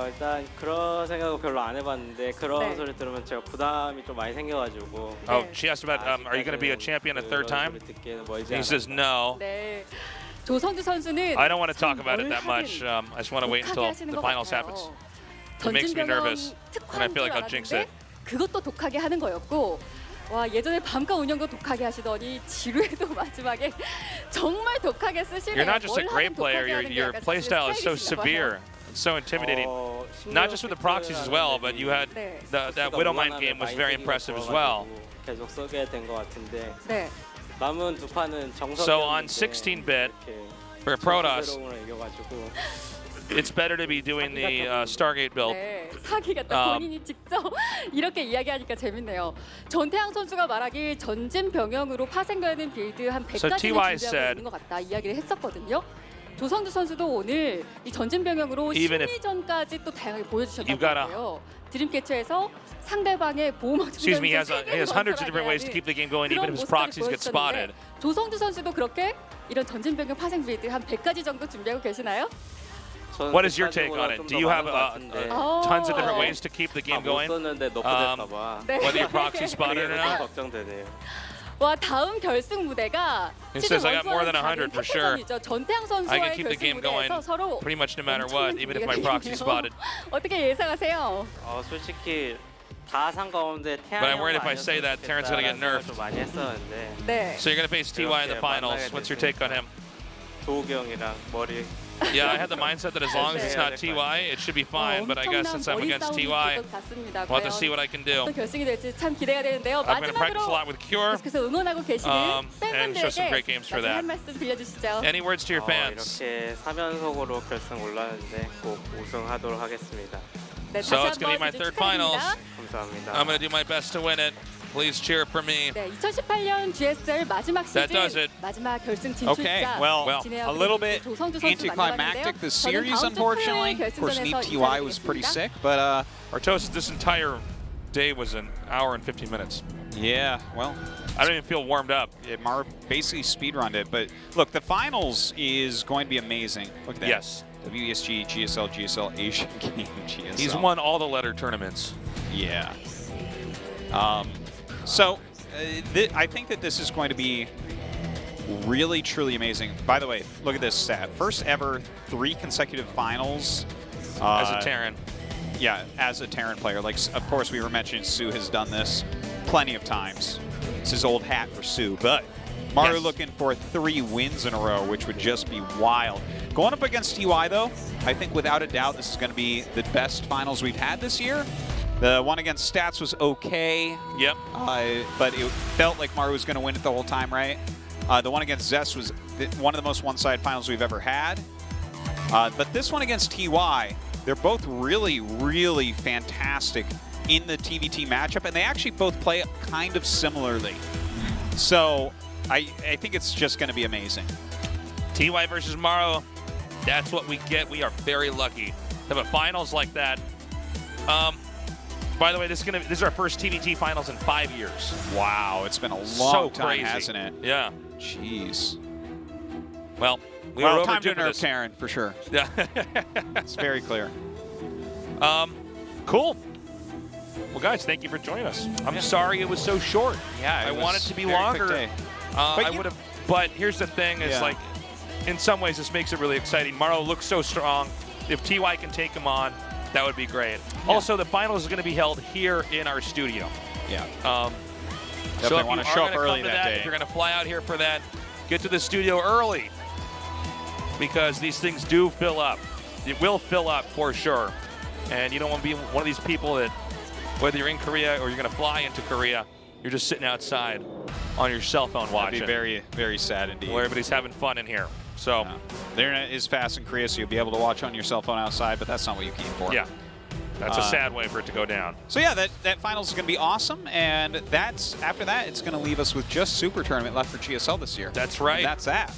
일단 그런 생각은 별로 안 해봤는데 그런 소리 들으면 제가 부담이 좀 많이 생겨가지고. Oh, she asked about, are you going to be a champion a third time? He says no. 네. 조성주 선수는 I don't want to talk about it that much. I just want to wait until the finals happens. It makes me nervous, and I feel like I'll jinx it. 그것도 독하게 하는 거였고, 와 예전에 밤과 운영도 독하게 하시더니 지루해도 마지막에 정말 독하게 쓰시네요. You're not just a great player. Your playstyle is so severe. It's so intimidating. Not just with the proxies as well, but you had that Widowmine game was very impressive as well. 계속 쓰게 된 것 같은데. 네. 남은 두 판은 정석. So on 16-bit for Protoss, it's better to be doing the Stargate build. 네, 사기가 또 본인이 직접 이렇게 이야기하니까 재밌네요. 전태양 선수가 말하길 전진 병영으로 파생되는 빌드 한 100가지는 준비하고 있는 것 같다 이야기를 했었거든요. 조성주 선수도 오늘 이 전진 병영으로 심리전까지 또 다양하게 보여주셨던 것 같아요. 드림캐쳐에서 상대방의 보호막 Excuse me, he has hundreds of different ways to keep the game going, even if his proxies get spotted. 조성주 선수도 그렇게 이런 전진 병영 파생 빌드 한 100가지 정도 준비하고 계시나요? What is your take on it? Do you have tons of different ways to keep the game going? Whether your proxy spotted or not? 와, 다음 결승 무대가 He 시즌 says, "I got more than 원투와는 100 for sure. 다른 태평전이죠. 전태양 I can 선수와의 keep the 결승 game going 무대에서 서로 pretty much no matter 엄청난 what, even if 분위기가 my proxy 되겠네요. spotted." 어떻게 예상하세요? 솔직히 다 상관없는데 태양이 But I'm worried if I say that, Terran's gonna get nerfed. 좀 많이 했었는데 네. So you're going to face TY in the finals. What's your take on him? 도우기 형이랑 머리 Yeah, I had the mindset that as long as it's not TY, it should be fine. But I guess since I'm against TY, we'll have to see what I can do. 어떤 결승이 될지 참 기대가 되는데요. I'm going to practice a 마지막으로 lot with Cure. 계속해서 응원하고 계시는 and show some great 팬분들에게 games for 마지막 that. 한 말씀 들려주시죠. Any words to your fans? 이렇게 3연속으로 결승 올랐는데 꼭 우승하도록 하겠습니다. 네, So 다시 it's going to be my 한번 third 축하드립니다. finals. 감사합니다. I'm going to do my best to win it. Please cheer for me. 네, 2018년 GSL 마지막 That does 시즌 it. 마지막 결승 Okay, 진출자 well, 진에어 a little bit 조성주 선수 anticlimactic 만나봤는데요. this 저는 series, 다음 주 unfortunately. 토요일 Of course, 결승전에서 Meet TY was pretty 인사드리겠습니다. sick, but Artosis, this entire day was an hour and 15 minutes. yeah, well, I don't even feel warmed up. Maru basically speedrunned it. But look, the finals is going to be amazing. Look at that. Yes. WESG, GSL, GSL, Asian Game, GSL. He's won all the letter tournaments. Yeah. So I think that this is going to be really, truly amazing. By the way, look at this stat. First ever 3 consecutive finals. As a Terran. Yeah, as a Terran player. Like, of course, we were mentioning Sue has done this plenty of times. It's his old hat for Sue. But Maru Yes. looking for 3 wins in a row, which would just be wild. Going up against TY, though, I think without a doubt this is going to be the best finals we've had this year. The one against Stats was okay. Yep. But it felt like Maru was going to win it the whole time, right? The one against Zest was one of the most one-sided finals we've ever had. But this one against TY, they're both really, really fantastic in the TVT matchup, and they actually both play kind of similarly. So I think it's just going to be amazing. TY versus Maru. That's what we get. We are very lucky to have a finals like that. By the way, this is our first TVT finals in 5 years. Wow, it's been a long So time, crazy. hasn't it? Yeah. Jeez. Well, we were time overdue to for nerf this. Terran, for sure. Yeah. It's very clear. Cool. Well, guys, thank you for joining us. I'm sorry it was so short. Yeah, I it want it was to be very quick longer. day. I you- would have. But here's the thing: is Yeah. like, in some ways, this makes it really exciting. Maru looks so strong. If TY can take him on, that would be great. Also, the finals is going to be held here in our studio. Yeah. So Definitely if want you to are show up gonna early come to that day. if you're going to fly out here for that, get to the studio early because these things do fill up. It will fill up for sure, and you don't want to be one of these people that, whether you're in Korea or you're going to fly into Korea, you're just sitting outside on your cell phone That'd watching, be very, very sad indeed. where everybody's having fun in here. So The internet is fast in Korea, so you'll be able to watch on your cell phone outside, but that's not what you came for. yeah, that's a sad way for it to go down. So yeah, that finals is going to be awesome, and after that, it's going to leave us with just Super Tournament left for GSL this year. That's right. And that's that.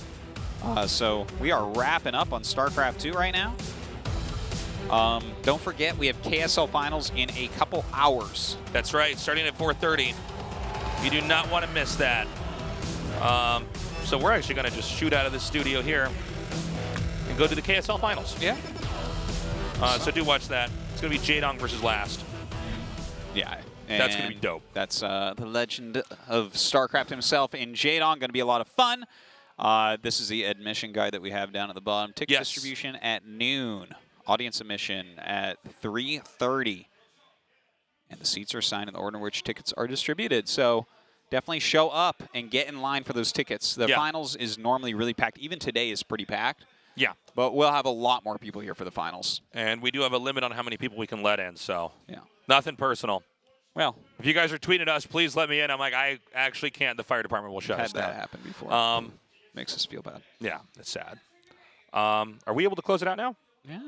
So we are wrapping up on StarCraft 2 right now. Don't forget, we have KSL finals in a couple hours. That's right, starting at 4:30. You do not want to miss that. So we're actually going to just shoot out of the studio here and go to the KSL finals. Yeah. So do watch that. It's going to be Jaedong versus Last. Yeah. That's gonna be and dope. That's the legend of StarCraft himself in Jaedong. Going to be a lot of fun. This is the admission guide that we have down at the bottom. Ticket Yes. distribution at noon. Audience admission at 3:30. And the seats are assigned in the order in which tickets are distributed. So definitely show up and get in line for those tickets. The Yeah. finals is normally really packed. Even today is pretty packed. Yeah. But we'll have a lot more people here for the finals. And we do have a limit on how many people we can let in, so Yeah. nothing personal. Well, If you guys are tweeting us, please let me in. I'm like, I actually can't. The fire department will shut had us that down. happen before. Makes us feel bad. Yeah, that's sad. Are we able to close it out now? Yeah,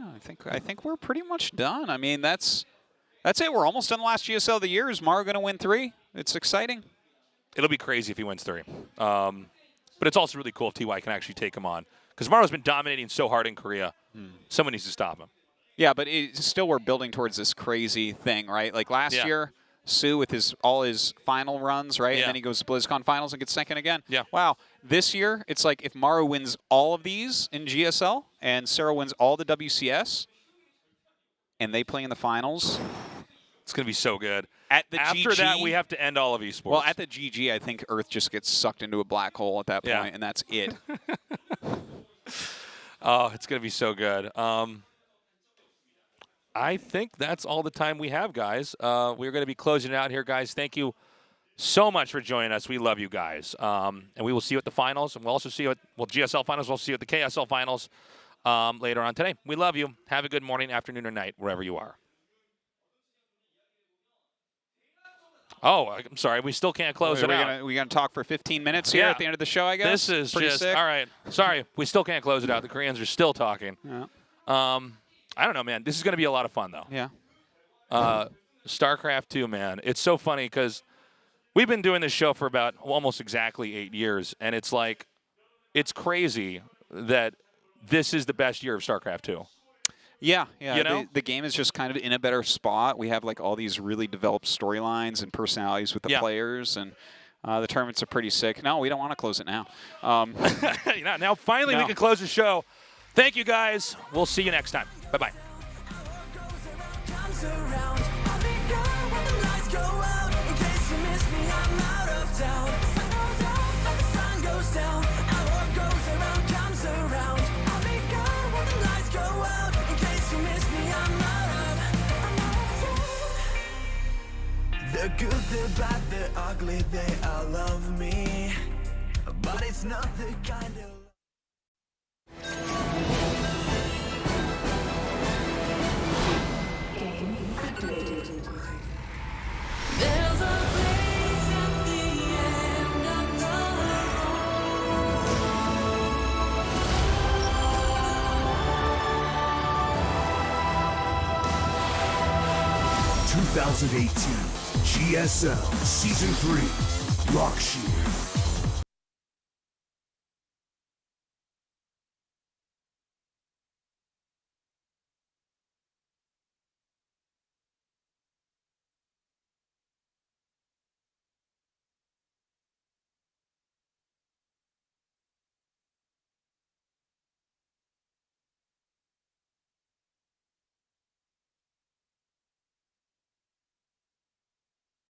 I think we're pretty much done. I mean, that's it. We're almost done the last GSL of the year. Is Maru going to win 3? It's exciting. It'll be crazy if he wins 3. But it's also really cool if TY can actually take him on. Because Maru's been dominating so hard in Korea. Someone needs to stop him. Yeah, but still we're building towards this crazy thing, right? Like last year, Sue with all his final runs, right? Yeah. And then he goes to BlizzCon finals and gets second again. Yeah. Wow. This year, it's like if Maru wins all of these in GSL and Sarah wins all the WCS and they play in the finals, It's going to be so good. At the After GG, that, we have to end all of esports. Well, at the GG, I think Earth just gets sucked into a black hole at that point, Yeah. and that's it. Oh, it's going to be so good. I think that's all the time we have, guys. We're going to be closing it out here, guys. Thank you so much for joining us. We love you guys. And we will see you at the finals, and we'll also see you at GSL finals. We'll see you at the KSL finals later on today. We love you. Have a good morning, afternoon, or night, wherever you are. Oh, I'm sorry. We still can't close it out. We're gonna talk for 15 minutes here at the end of the show, I guess? This is pretty just sick. all right. Sorry, we still can't close it out. The Koreans are still talking. Yeah. I don't know, man. This is going to be a lot of fun, though. Yeah. StarCraft 2, man. It's so funny because we've been doing this show for about almost exactly 8 years, and it's like, it's crazy that this is the best year of StarCraft 2. Yeah, yeah. You know? The game is just kind of in a better spot. We have like all these really developed storylines and personalities with the players, and the tournaments are pretty sick. No, we don't want to close it now. Now, finally, we can close the show. Thank you, guys. We'll see you next time. Bye-bye. Comes around. I'll be gone when the lights go out. In case you miss me, I'm out of town. Sun goes up and the sun goes down. Our goes around, comes around. I'll be gone when the lights go out. In case you miss me, I'm out of town. The good, the bad, the ugly, they all love me. But it's not the kind of There's a place at the end of the road. 2018 GSL Season 3 Rock Shield.